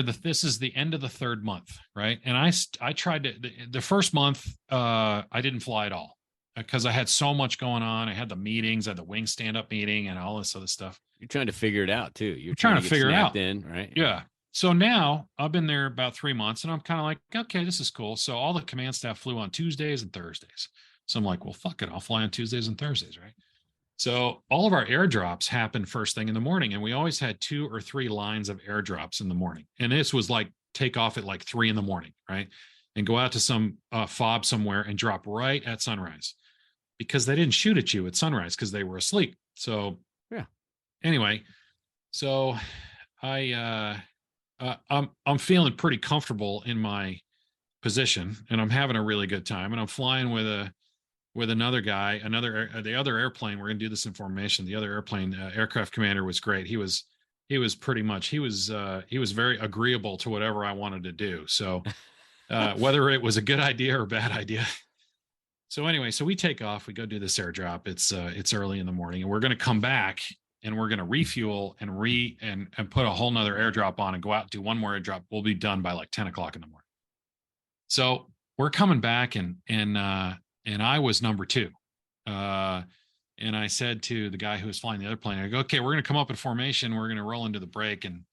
this is the end of the third month, right? And I tried to the first month I didn't fly at all, because I had so much going on. I had the meetings, I had the wing stand-up meeting and all this other stuff. You're trying to figure it out too. You're trying to figure it out. Right? Yeah. So now I've been there about 3 months, and I'm kind of like, okay, this is cool. So all the command staff flew on Tuesdays and Thursdays. So I'm like, well, fuck it. I'll fly on Tuesdays and Thursdays, right? So all of our airdrops happened first thing in the morning, and we always had 2 or 3 lines of airdrops in the morning. And this was like take off at like 3 a.m, right? And go out to some fob somewhere and drop right at sunrise, because they didn't shoot at you at sunrise because they were asleep. So yeah. Anyway, so I'm feeling pretty comfortable in my position, and I'm having a really good time. And I'm flying with another guy, the other airplane. We're going to do this in formation. The other airplane, aircraft commander was great. He was very agreeable to whatever I wanted to do. So whether it was a good idea or a bad idea. So anyway, so we take off, we go do this airdrop. It's early in the morning, and we're going to come back and we're going to refuel and put a whole nother airdrop on and go out and do one more airdrop. We'll be done by like 10 o'clock in the morning. So we're coming back, and I was number 2. And I said to the guy who was flying the other plane, I go, okay, we're going to come up in formation. We're going to roll into the break and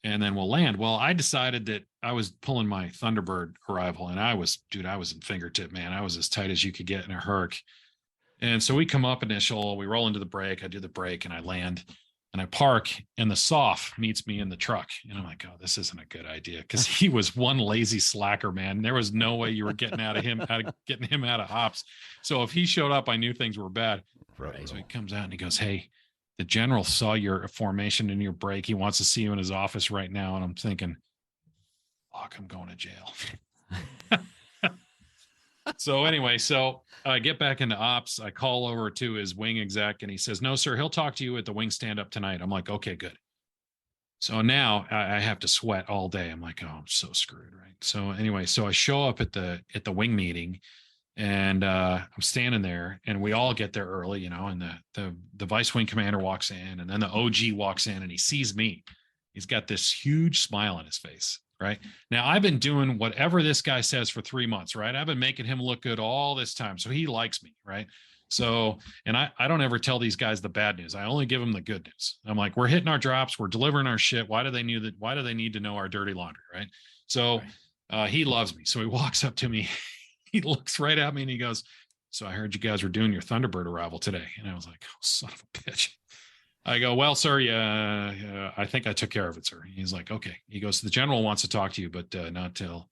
then we'll land. Well, I decided that I was pulling my Thunderbird arrival, and I was in fingertip, man. I was as tight as you could get in a hurricane. And so we come up initial, we roll into the break. I do the break and I land and I park, and the SOF meets me in the truck. And I'm like, oh, this isn't a good idea, because he was one lazy slacker, man. There was no way you were getting him out of ops. So if he showed up, I knew things were bad. Right. So he comes out and he goes, hey, the general saw your formation in your break. He wants to see you in his office right now. And I'm thinking, fuck, I'm going to jail. So anyway, so I get back into ops. I call over to his wing exec, and he says, no, sir, he'll talk to you at the wing stand up tonight. I'm like, okay, good. So now I have to sweat all day. I'm like, oh, I'm so screwed. Right. So anyway, so I show up at the wing meeting, and I'm standing there, and we all get there early, and the vice wing commander walks in, and then the OG walks in, and he sees me. He's got this huge smile on his face. Right now, I've been doing whatever this guy says for 3 months, right? I've been making him look good all this time. So he likes me, right? So, and I don't ever tell these guys the bad news. I only give them the good news. I'm like, we're hitting our drops. We're delivering our shit. Why do they need to know our dirty laundry, right? So he loves me. So he walks up to me. he looks right at me and he goes, so I heard you guys were doing your Thunderbird arrival today. And I was like, oh, son of a bitch. I go, well, sir, yeah, I think I took care of it, sir. He's like, okay. He goes, the general wants to talk to you, but not till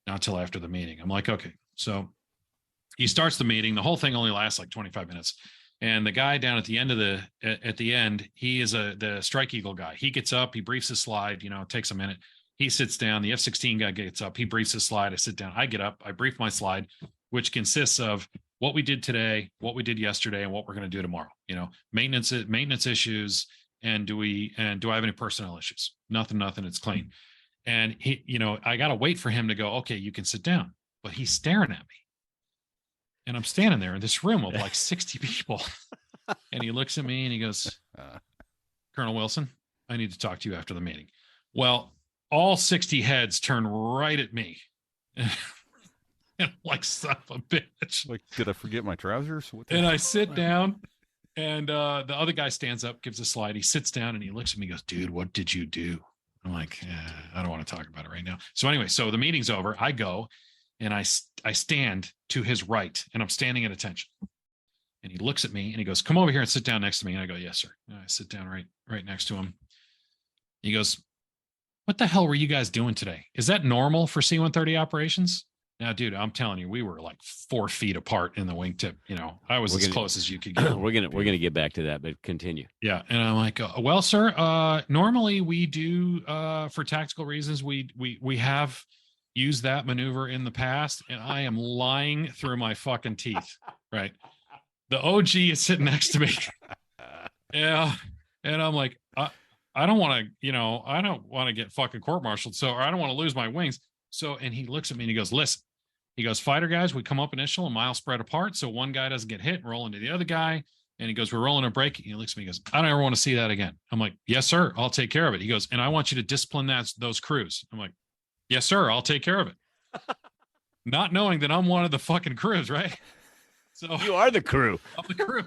after the meeting. I'm like, okay. So he starts the meeting. The whole thing only lasts like 25 minutes. And the guy down at the end, he is the Strike Eagle guy. He gets up, he briefs his slide, it takes a minute. He sits down. The F-16 guy gets up, he briefs his slide. I sit down, I get up, I brief my slide, which consists of what we did today, what we did yesterday, and what we're going to do tomorrow. Maintenance issues, and do I have any personnel issues? Nothing. It's clean. And he, I got to wait for him to go, okay, you can sit down. But he's staring at me. And I'm standing there in this room of like 60 people. And he looks at me and he goes, Colonel Wilson, I need to talk to you after the meeting. Well, all 60 heads turn right at me. And I'm like, son of a bitch. Like, did I forget my trousers? And I sit down, and the other guy stands up, gives a slide. He sits down and he looks at me and goes, dude, what did you do? I'm like, I don't want to talk about it right now. So anyway, so the meeting's over. I go and I stand to his right, and I'm standing at attention. And he looks at me and he goes, come over here and sit down next to me. And I go, yes, sir. And I sit down right next to him. He goes, what the hell were you guys doing today? Is that normal for C-130 operations? Now, dude, I'm telling you, we were like 4 feet apart in the wingtip. I was as close as you could get. We're gonna get back to that, but continue. Yeah, and I'm like, well, sir, normally we do for tactical reasons. We have used that maneuver in the past, and I am lying through my fucking teeth. Right, the OG is sitting next to me. Yeah, and I'm like, I don't want to get fucking court-martialed. So, or I don't want to lose my wings. So, and he looks at me and he goes, listen, he goes, fighter guys, we come up initial a mile spread apart. So one guy doesn't get hit and roll into the other guy. And he goes, we're rolling a break. And he looks at me and goes, I don't ever want to see that again. I'm like, yes, sir. I'll take care of it. He goes, and I want you to discipline those crews. I'm like, yes, sir. I'll take care of it. Not knowing that I'm one of the fucking crews, right? So you are the crew. I'm the crew.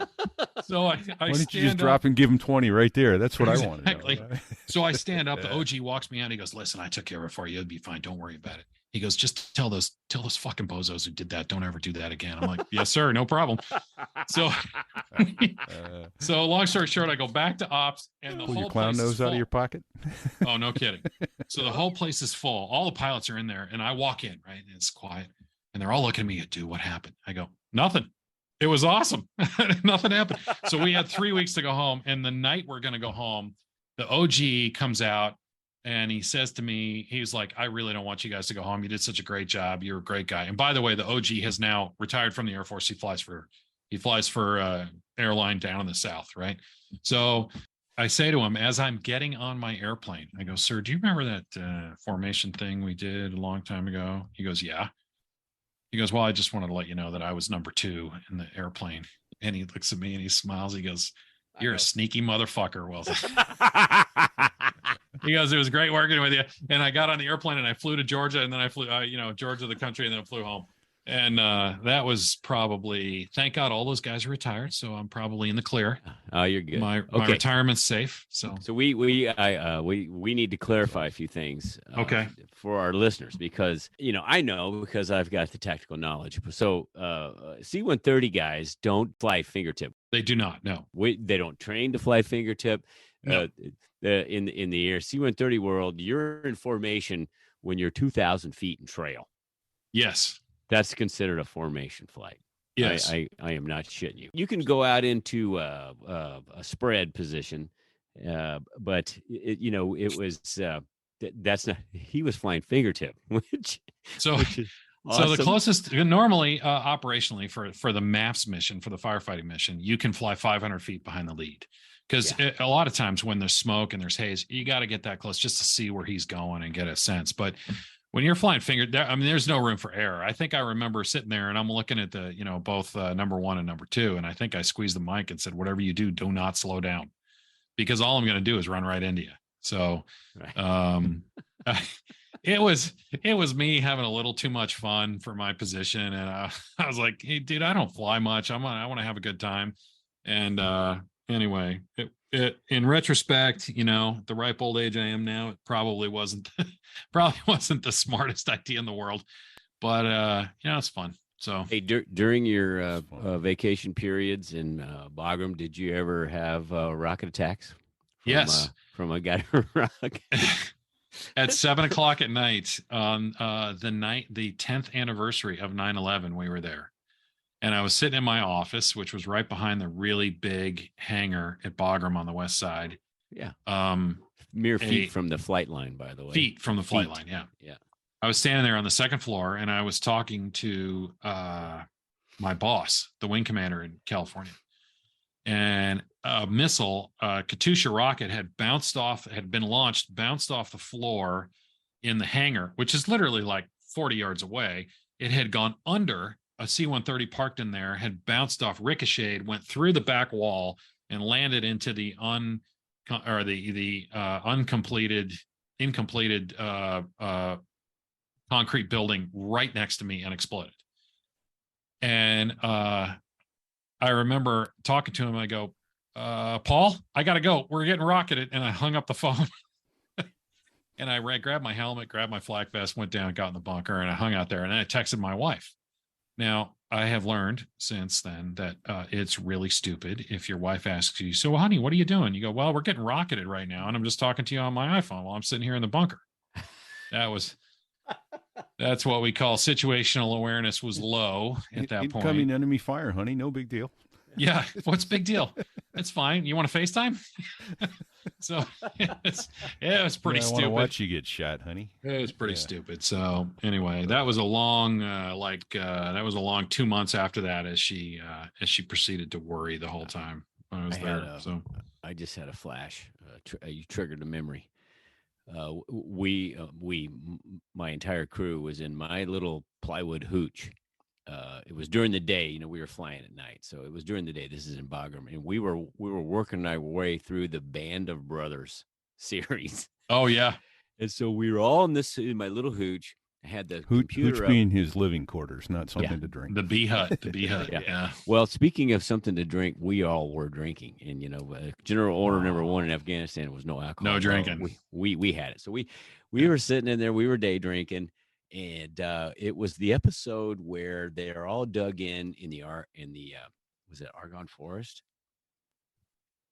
So I why don't you just drop and give him 20 right there? That's what exactly. I want to know. So I stand up. The OG walks me out. He goes, listen, I took care of it for you. It'll be fine. Don't worry about it. He goes, just tell those fucking bozos who did that, don't ever do that again. I'm like, yes, sir. No problem. So, so long story short, I go back to ops, and the pull whole your clown nose out of your pocket. Oh, no kidding. So the whole place is full. All the pilots are in there, and I walk in, right? And it's quiet, and they're all looking at me. Dude, what happened? I go, nothing. It was awesome. Nothing happened. So we had 3 weeks to go home. And the night we're going to go home, the OG comes out and he says to me, he's like, I really don't want you guys to go home. You did such a great job. You're a great guy. And by the way, the OG has now retired from the Air Force. He flies for airline down in the South. Right. So I say to him, as I'm getting on my airplane, I go, sir, do you remember that formation thing we did a long time ago? He goes, yeah. He goes, well, I just wanted to let you know that I was number 2 in the airplane. And he looks at me and he smiles. He goes, you're a sneaky motherfucker, Wilson. He goes, it was great working with you. And I got on the airplane and I flew to Georgia, and then I flew, Georgia, the country, and then I flew home. And that was probably, thank God all those guys are retired. So I'm probably in the clear. Oh, you're good. My retirement's safe. So we need to clarify a few things for our listeners, because, I know because I've got the tactical knowledge. So C-130 guys don't fly fingertip. They do not. No, they don't train to fly fingertip. No. In the air C-130 world, you're in formation when you're 2,000 feet in trail. Yes. That's considered a formation flight. Yes. I am not shitting you. You can go out into a spread position, but it was that's not. He was flying fingertip, which is awesome. So the closest normally operationally for the MAFS mission, for the firefighting mission, you can fly 500 feet behind the lead. Because a lot of times when there's smoke and there's haze, you got to get that close just to see where he's going and get a sense. But when you're flying there's no room for error. I think I remember sitting there and I'm looking at the, both number 1 and number 2. And I think I squeezed the mic and said, whatever you do not slow down, because all I'm going to do is run right into you. So it was me having a little too much fun for my position. And I was like, hey, dude, I don't fly much. I want to have a good time. And anyway, it in retrospect, the ripe old age I am now, it probably wasn't the smartest idea in the world. But it's fun. So Hey, during your That's fun. vacation periods in Bagram, did you ever have rocket attacks yes, from a guy who rock? at 7 o'clock at night on the 10th anniversary of 9/11, we were there. And I was sitting in my office, which was right behind the really big hangar at Bagram on the west side. Yeah. Um, Mere feet from the flight line, by the way. Feet from the flight line, yeah. Yeah. I was standing there on the second floor, and I was talking to my boss, the wing commander in California. And a missile, Katyusha rocket had been launched, bounced off the floor in the hangar, which is literally like 40 yards away. It had gone under a C-130 parked in there, had bounced off, ricocheted, went through the back wall, and landed into the incompleted concrete building right next to me and exploded. And I remember talking to him. I go, Paul, I got to go. We're getting rocketed. And I hung up the phone. And I grabbed my helmet, grabbed my flak vest, went down, got in the bunker, and I hung out there. And then I texted my wife. Now, I have learned since then that it's really stupid if your wife asks you, so, honey, what are you doing? You go, well, we're getting rocketed right now, and I'm just talking to you on my iPhone while I'm sitting here in the bunker. That's what we call situational awareness was low at that point. Incoming enemy fire, honey. No big deal. Yeah. What's big deal? It's fine. You want to FaceTime? So it was pretty stupid. I want to watch you get shot, honey. It was pretty stupid. So anyway, that was a long, 2 months after that as she proceeded to worry the whole time when I was there. So I just had a flash. You triggered a memory. My entire crew was in my little plywood hooch. It was during the day, we were flying at night. So it was during the day. This is in Bagram. And we were working our way through the Band of Brothers series. Oh, yeah. And so we were all in my little hooch. I had the computer hooch being his living quarters, not something to drink. The bee hut. Yeah. Well, speaking of something to drink, we all were drinking. And, general order number 1 in Afghanistan was no alcohol. No drinking. We had it. So we were sitting in there. We were day drinking. And it was the episode where they're all dug in the was it Argonne Forest?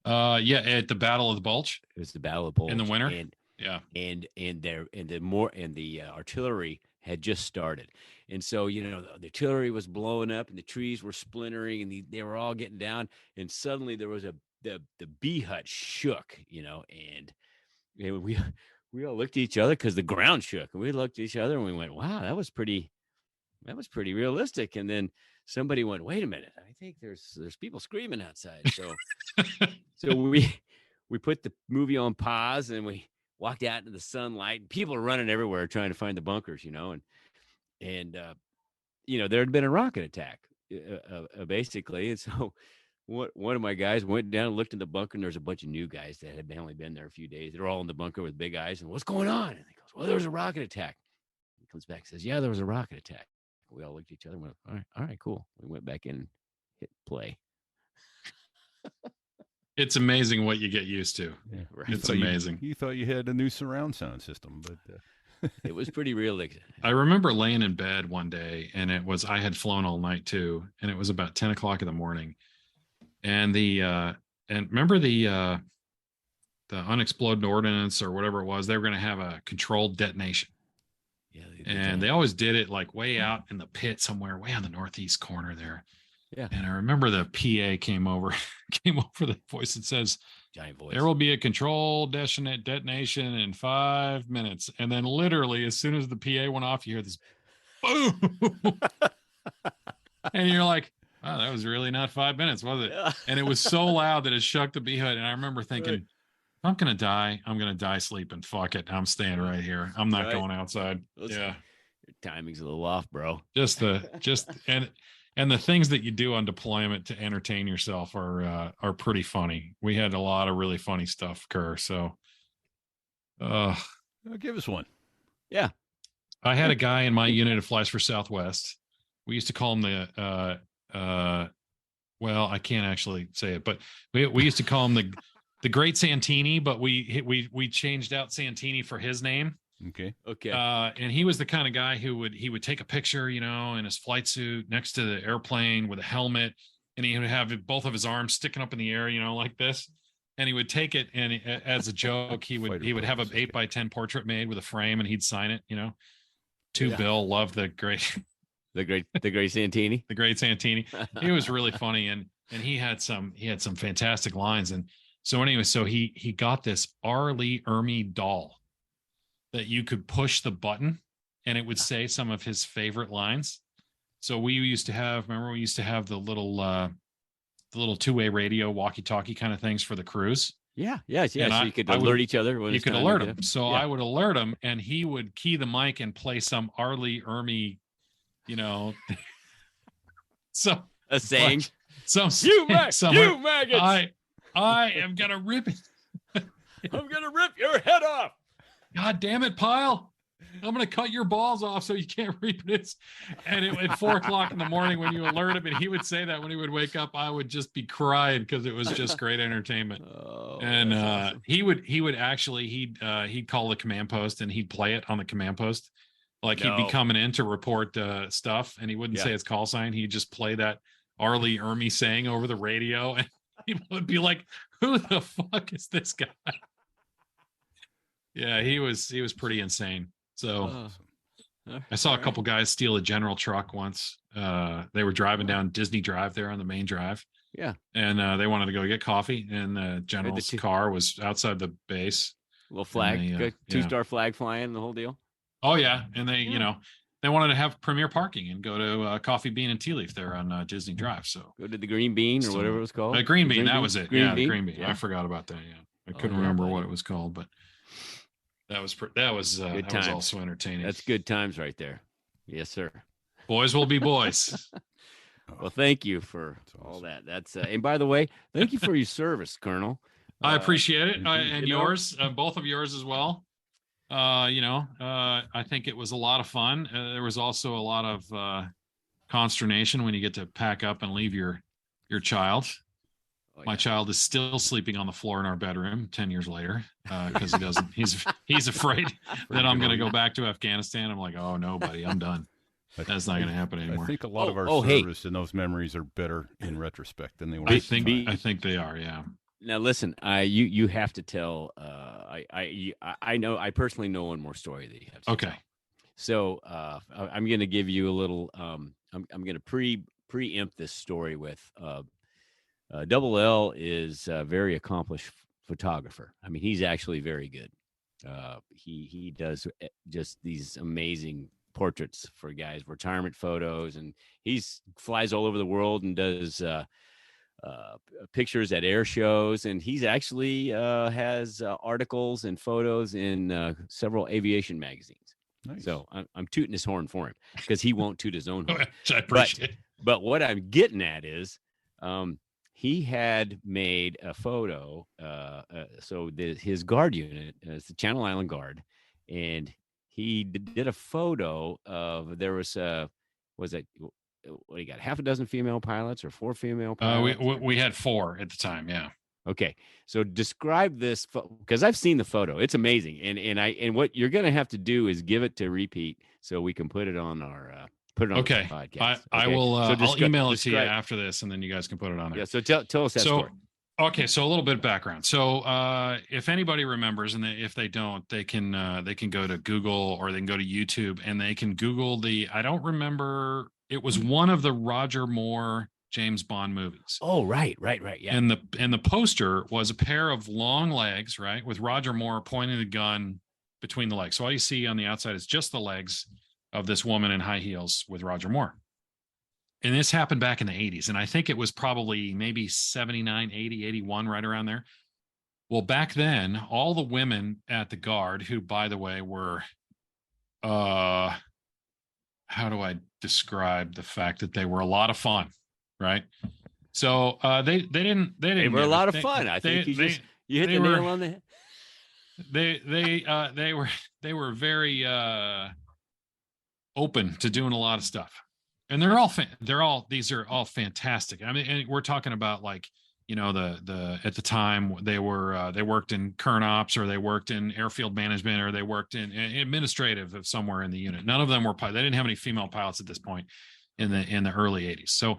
At the Battle of the Bulge. It was the Battle of the Bulge in the winter. And the artillery had just started, and so the artillery was blowing up, and the trees were splintering, and they were all getting down, and suddenly there was the bee hut shook, and we all looked at each other because the ground shook, and we looked at each other and we went, wow, that was pretty realistic. And then somebody went, wait a minute, I think there's people screaming outside. So we put the movie on pause and we walked out into the sunlight, and people are running everywhere trying to find the bunkers, and there had been a rocket attack basically. And so one of my guys went down and looked in the bunker, and there's a bunch of new guys that had only been there a few days. They're all in the bunker with big eyes. And what's going on? And he goes, well, there was a rocket attack. He comes back and says, yeah, there was a rocket attack. We all looked at each other and went, all right, cool. We went back in and hit play. It's amazing what you get used to. Yeah, right. It's amazing. You thought you had a new surround sound system, but it was pretty realistic. I remember laying in bed one day, and I had flown all night too, and it was about 10 o'clock in the morning. And remember the unexploded ordnance or whatever it was, they were going to have a controlled detonation. Yeah. They always did it like way out in the pit somewhere, way on the northeast corner there. Yeah. And I remember the PA came over the voice that says, giant voice, there will be a controlled detonation in 5 minutes. And then literally as soon as the PA went off, you hear this boom. And you're like, wow, that was really not 5 minutes, was it? Yeah. And it was so loud that it shook the bee hut. And I remember thinking, right, if I'm going to die, I'm going to die sleeping. Fuck it. I'm staying right here. I'm not going outside. Yeah. Your timing's a little off, bro. And the things that you do on deployment to entertain yourself are pretty funny. We had a lot of really funny stuff occur. So, give us one. Yeah. I had a guy in my unit of Flies for Southwest. We used to call him well, I can't actually say it, but we used to call him the Great Santini, but we changed out Santini for his name. Okay. Okay. And he was the kind of guy who would take a picture, in his flight suit next to the airplane with a helmet, and he would have both of his arms sticking up in the air, like this. And he would take it, and as a joke, he would have an 8x10 portrait made with a frame, and he'd sign it. Bill, loved the great, the great Santini. the great Santini. He was really funny, and he had some fantastic lines. And so anyway, so he got this R. Lee Ermey doll that you could push the button, and it would say some of his favorite lines. So we used to have the little two-way radio walkie-talkie kind of things for the crews. Yeah. So you could alert each other. You could alert him. So I would alert him, and he would key the mic and play some R. Lee Ermey, so a saying. You maggots! I am gonna rip it. I'm gonna rip your head off. God damn it, Pyle. I'm going to cut your balls off so you can't reap this. And at 4:00 in the morning, when you alert him, and he would say that when he would wake up, I would just be crying because it was just great entertainment. And awesome. He'd call the command post, and he'd play it on the command post. Like he'd be coming in to report stuff, and he wouldn't say his call sign. He'd just play that R. Lee Ermey saying over the radio. And people would be like, who the fuck is this guy? Yeah, he was pretty insane. So I saw a couple guys steal a General truck once. They were driving down Disney Drive there on the main drive. Yeah. And they wanted to go get coffee, and the General's car was outside the base. Little flag, two-star flag flying, the whole deal. Oh, yeah. And they, they wanted to have premier parking and go to Coffee Bean and Tea Leaf there on Disney Drive. So go to the Green Bean or whatever it was called. Green Bean, that was it. Green Bean? The Green Bean. Yeah. I forgot about that. Yeah. I couldn't remember what it was called, but that was also entertaining. That's good times right there. Yes, sir. Boys will be boys. Well, thank you for all that. That's and by the way, thank you for your service, Colonel. I appreciate it, and yours, both of yours as well. I think it was a lot of fun. There was also a lot of consternation when you get to pack up and leave your child. My child is still sleeping on the floor in our bedroom 10 years later because he's afraid that I'm going to go back to Afghanistan. I'm like, oh no, buddy, I'm done. That's not going to happen anymore. I think a lot of our service and those memories are better in retrospect than they were. I think they are. Yeah. Now listen, you have to tell. I personally know one more story that you have. Okay. So I'm going to give you a little. I'm going to preempt this story with. Double L is a very accomplished photographer. I mean, he's actually very good. He does just these amazing portraits for guys, retirement photos, and flies all over the world and does pictures at air shows. And he's actually has articles and photos in several aviation magazines. Nice. So I'm tooting his horn for him because he won't toot his own horn. I appreciate it. But what I'm getting at is. He had made a photo. His guard unit is the Channel Island Guard, and he did a photo of there was what do you got? Half a dozen female pilots or 4 female pilots? We had 4 at the time. Yeah. Okay. So describe this because I've seen the photo. It's amazing, and what you're going to have to do is give it to Repeat so we can put it on our. Put it on the podcast. I will. I'll email it to you after this, and then you guys can put it on there. Yeah. So tell us that story. Okay. So a little bit of background. So if anybody remembers, and if they don't, they can go to Google or they can go to YouTube and they can Google I don't remember. It was one of the Roger Moore James Bond movies. Oh, right. Yeah. And the poster was a pair of long legs, right, with Roger Moore pointing the gun between the legs. So all you see on the outside is just the legs of this woman in high heels with Roger Moore. And this happened back in the 80s. And I think it was probably maybe 79, 80, 81, right around there. Well, back then, all the women at the Guard, who, by the way, were, how do I describe the fact that they were a lot of fun, right? So they were a lot of fun. I think you hit the nail on the head. They were very open to doing a lot of stuff, and these are all fantastic. I mean, and we're talking about like the at the time they worked in Kern Ops, or they worked in airfield management, or they worked in administrative of somewhere in the unit. None of them were pilots. They didn't have any female pilots at this point in the early 80s. So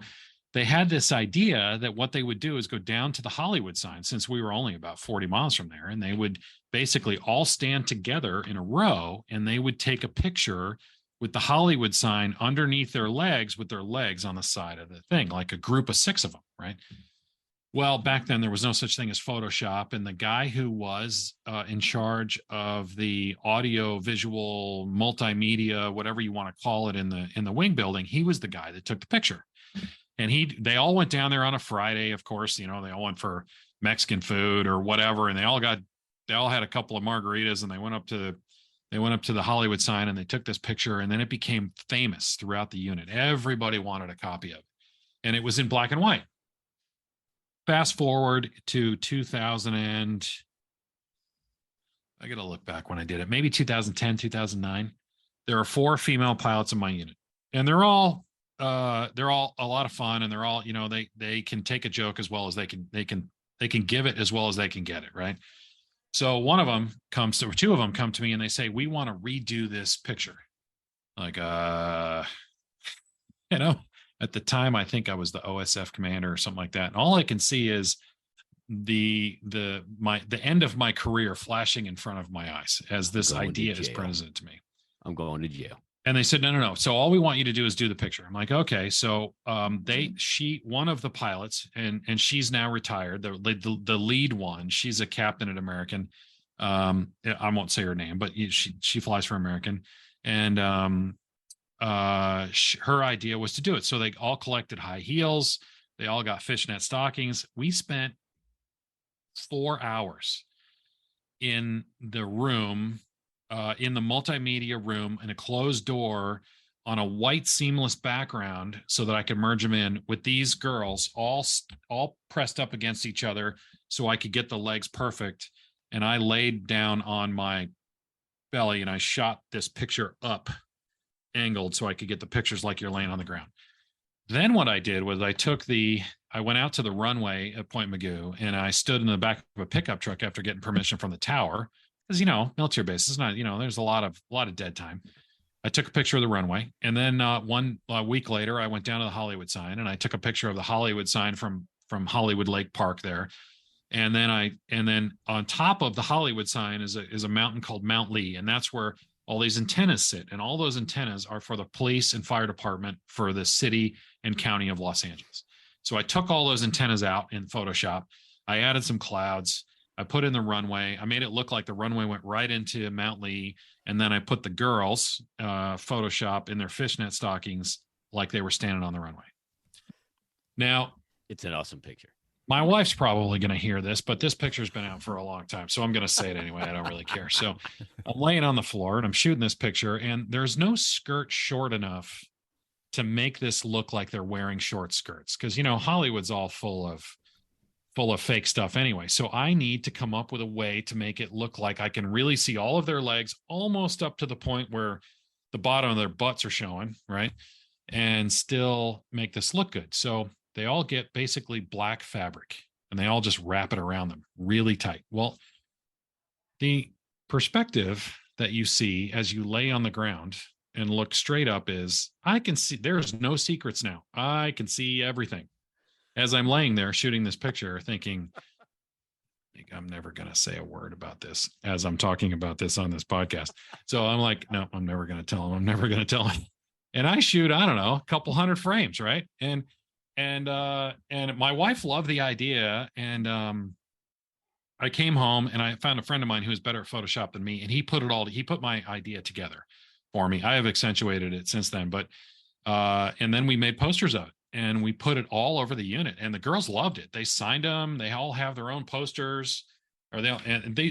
they had this idea that what they would do is go down to the Hollywood sign, since we were only about 40 miles from there, and they would basically all stand together in a row, and they would take a picture with the Hollywood sign underneath their legs, with their legs on the side of the thing, like a group of 6 of them, right? Well, back then there was no such thing as Photoshop, and the guy who was in charge of the audio, visual, multimedia, whatever you want to call it, in the wing building, he was the guy that took the picture. And they all went down there on a Friday, of course. They all went for Mexican food or whatever, and they all had a couple of margaritas, and they went up to the Hollywood sign, and they took this picture, and then it became famous throughout the unit. Everybody wanted a copy of it, and it was in black and white. Fast forward to 2000 and I got to look back when I did it, maybe 2010, 2009. There are 4 female pilots in my unit, and they're all a lot of fun, and they're all, they can take a joke as well as they can give it as well as they can get it, right? So two of them come to me, and they say, we want to redo this picture. Like, at the time, I think I was the OSF commander or something like that. And all I can see is the end of my career flashing in front of my eyes as this idea is presented to me. I'm going to jail. And they said, no. So all we want you to do is do the picture. I'm like, okay. So one of the pilots, and she's now retired, the lead one, she's a captain at American. I won't say her name, but she flies for American. And her idea was to do it. So they all collected high heels. They all got fishnet stockings. We spent 4 hours in the room, in the multimedia room, in a closed door on a white seamless background, so that I could merge them in with these girls all pressed up against each other, so I could get the legs perfect. And I laid down on my belly, and I shot this picture up angled so I could get the pictures like you're laying on the ground. Then what I did was I went out to the runway at Point Magoo, and I stood in the back of a pickup truck after getting permission from the tower, because military base is not, there's a lot of dead time. I took a picture of the runway, and then one week later I went down to the Hollywood sign, and I took a picture of the Hollywood sign from Hollywood Lake Park there. And then on top of the Hollywood sign is a mountain called Mount Lee, and that's where all these antennas sit, and all those antennas are for the police and fire department for the city and county of Los Angeles. So I took all those antennas out in Photoshop. I added some clouds. I put in the runway. I made it look like the runway went right into Mount Lee, and then I put the girls, Photoshop, in their fishnet stockings like they were standing on the runway. Now, it's an awesome picture. My wife's probably going to hear this, but this picture's been out for a long time, so I'm going to say it anyway. I don't really care. So I'm laying on the floor, and I'm shooting this picture, and there's no skirt short enough to make this look like they're wearing short skirts, because Hollywood's all full of fake stuff anyway. So I need to come up with a way to make it look like I can really see all of their legs, almost up to the point where the bottom of their butts are showing, right? And still make this look good. So they all get basically black fabric, and they all just wrap it around them really tight. Well, the perspective that you see as you lay on the ground and look straight up is, I can see, there's no secrets now. I can see everything. As I'm laying there shooting this picture, thinking, I'm never going to say a word about this as I'm talking about this on this podcast. So I'm like, no, I'm never going to tell him. I'm never going to tell him. And I shoot, I don't know, a couple hundred frames, right? And my wife loved the idea. And I came home, and I found a friend of mine who was better at Photoshop than me, and he put my idea together for me. I have accentuated it since then, but and then we made posters of it, and we put it all over the unit, and the girls loved it. They signed them. They all have their own posters,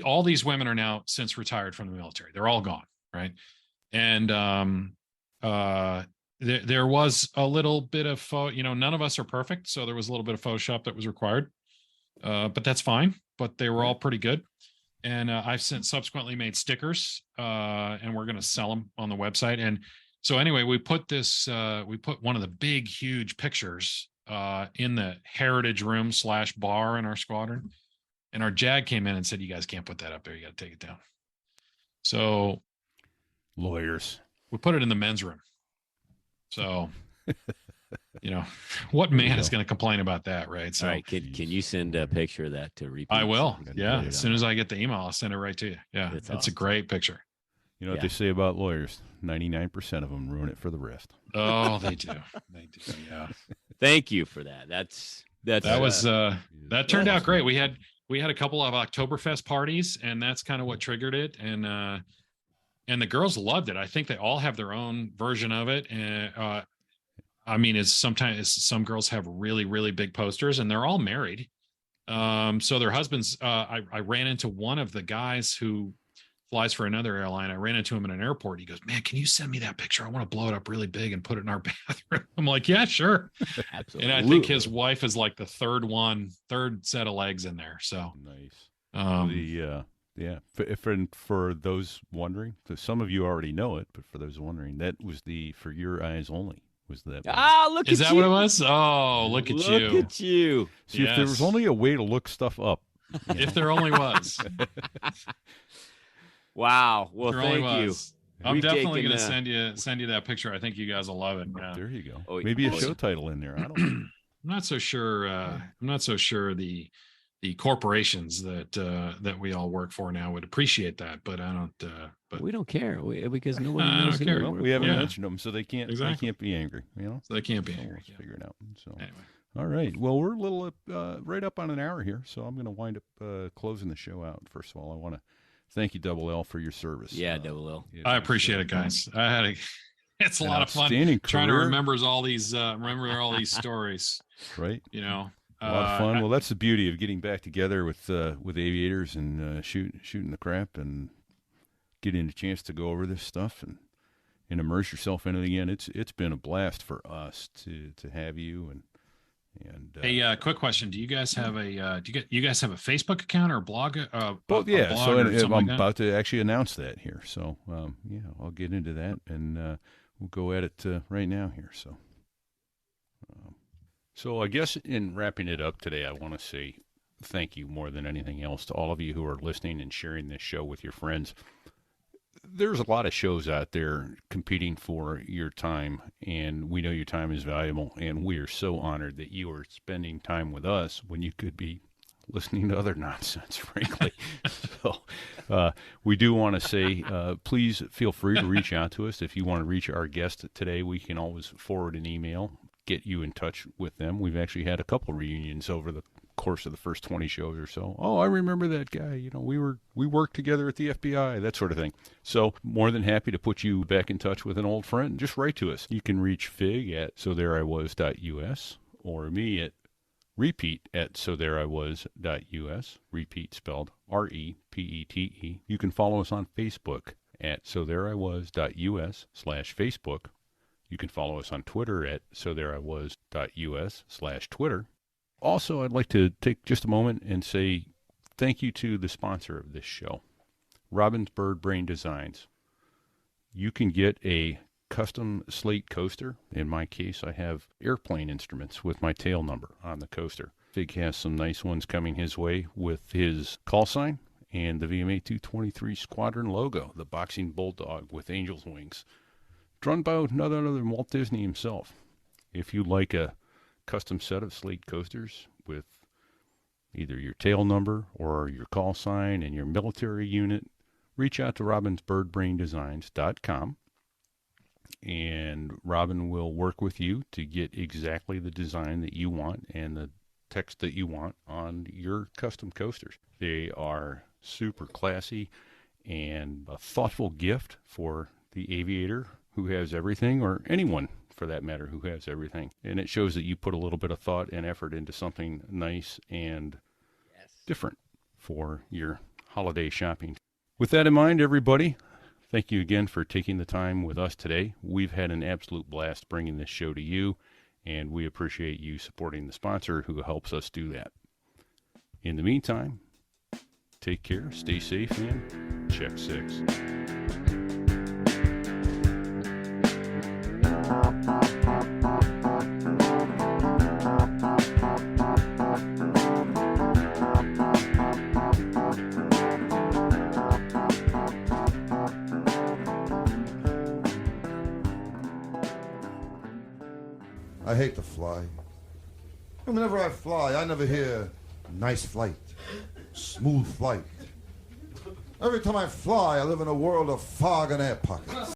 all these women are now since retired from the military. They're all gone, right? And there was a little bit of none of us are perfect, so there was a little bit of Photoshop that was required, but that's fine. But they were all pretty good, and I've since subsequently made stickers, and we're going to sell them on the website. And so anyway, we put one of the big, huge pictures in the heritage room / bar in our squadron. And our JAG came in and said, "You guys can't put that up there. You got to take it down." So Lawyers. we put it in the men's room. So, what man is going to complain about that, right? So, All right, can you send a picture of that to repeat? I will. So Yeah. As soon as I get the email, I'll send it right to you. Yeah. That's It's a awesome. great picture. You know what they say about lawyers? 99% of them ruin it for the rest. Oh, they do. They do. Yeah. Thank you for that. That turned out great. We had a couple of Oktoberfest parties, and that's kind of what triggered it. And the girls loved it. I think they all have their own version of it. And it's sometimes some girls have really, really big posters, and they're all married. So their husbands, I ran into one of the guys who flies for another airline. I ran into him in an airport. He goes, "Man, can you send me that picture? I want to blow it up really big and put it in our bathroom." I'm like, "Yeah, sure." Absolutely. And I think his wife is like the third set of legs in there. So nice. For those wondering, some of you already know it, but for those wondering, that was the For Your Eyes Only. Was that? Look is at that you. what it was? Oh, look at you. Look at you. See, if there was only a way to look stuff up. If there only was. Wow. Well, thank you. I'm We've definitely taken, going to send you that picture. I think you guys will love it. Yeah. There you go. Oh, Maybe a oh, show yeah. title in there. I don't know. I'm not so sure. The corporations that we all work for now would appreciate that, but I don't. But we don't care because nobody I knows don't who care. we Well, work we haven't for. mentioned them, so they can't. Exactly. They can't be angry. so they can't be So angry. let's figure it out. So Anyway. all right. Well, we're a little right up on an hour here, so I'm going to wind up closing the show out. First of all, I want to thank you, Double L, for your service. Yeah, Double L. I appreciate it, guys. It's a lot of fun outstanding trying to career. remember all these stories. Right. A A lot of fun. Well, that's the beauty of getting back together with aviators and shooting the crap and getting a chance to go over this stuff and immerse yourself in it again. It's been a blast for us to have you and Hey, quick question: do you guys have a you guys have a Facebook account or a blog? Both, yeah. blog So or I'm something like that? about to actually announce that here. So I'll get into that and we'll go at it right now here. So I guess in wrapping it up today, I want to say thank you more than anything else to all of you who are listening and sharing this show with your friends. There's a lot of shows out there competing for your time, and we know your time is valuable, and we are so honored that you are spending time with us when you could be listening to other nonsense, frankly. So we do want to say, please feel free to reach out to us. If you want to reach our guest today, we can always forward an email, get you in touch with them. We've actually had a couple reunions over the course of the first 20 shows or so. Oh, I remember that guy. We worked together at the FBI, that sort of thing. So more than happy to put you back in touch with an old friend. Just write to us. You can reach Fig at sothereiwas.us or me at repeat at sothereiwas.us. Repeat spelled REPETE. You can follow us on Facebook at sothereiwas.us/Facebook. You can follow us on Twitter at sothereiwas.us/Twitter. Also, I'd like to take just a moment and say thank you to the sponsor of this show, Robin's Bird Brain Designs. You can get a custom slate coaster. In my case, I have airplane instruments with my tail number on the coaster. Fig has some nice ones coming his way with his call sign and the VMA 223 Squadron logo, the boxing bulldog with angel's wings, drawn by none other than Walt Disney himself. If you like a custom set of slate coasters with either your tail number or your call sign and your military unit, reach out to robinsbirdbraindesigns.com, and Robin will work with you to get exactly the design that you want and the text that you want on your custom coasters. They are super classy and a thoughtful gift for the aviator who has everything, or anyone for that matter who has everything. And it shows that you put a little bit of thought and effort into something nice and different for your holiday shopping. With that in mind, everybody, thank you again for taking the time with us today. We've had an absolute blast bringing this show to you, and we appreciate you supporting the sponsor who helps us do that. In the meantime, take care, stay safe, and check 6. I hate to fly. And whenever I fly, I never hear nice flight, smooth flight. Every time I fly, I live in a world of fog and air pockets.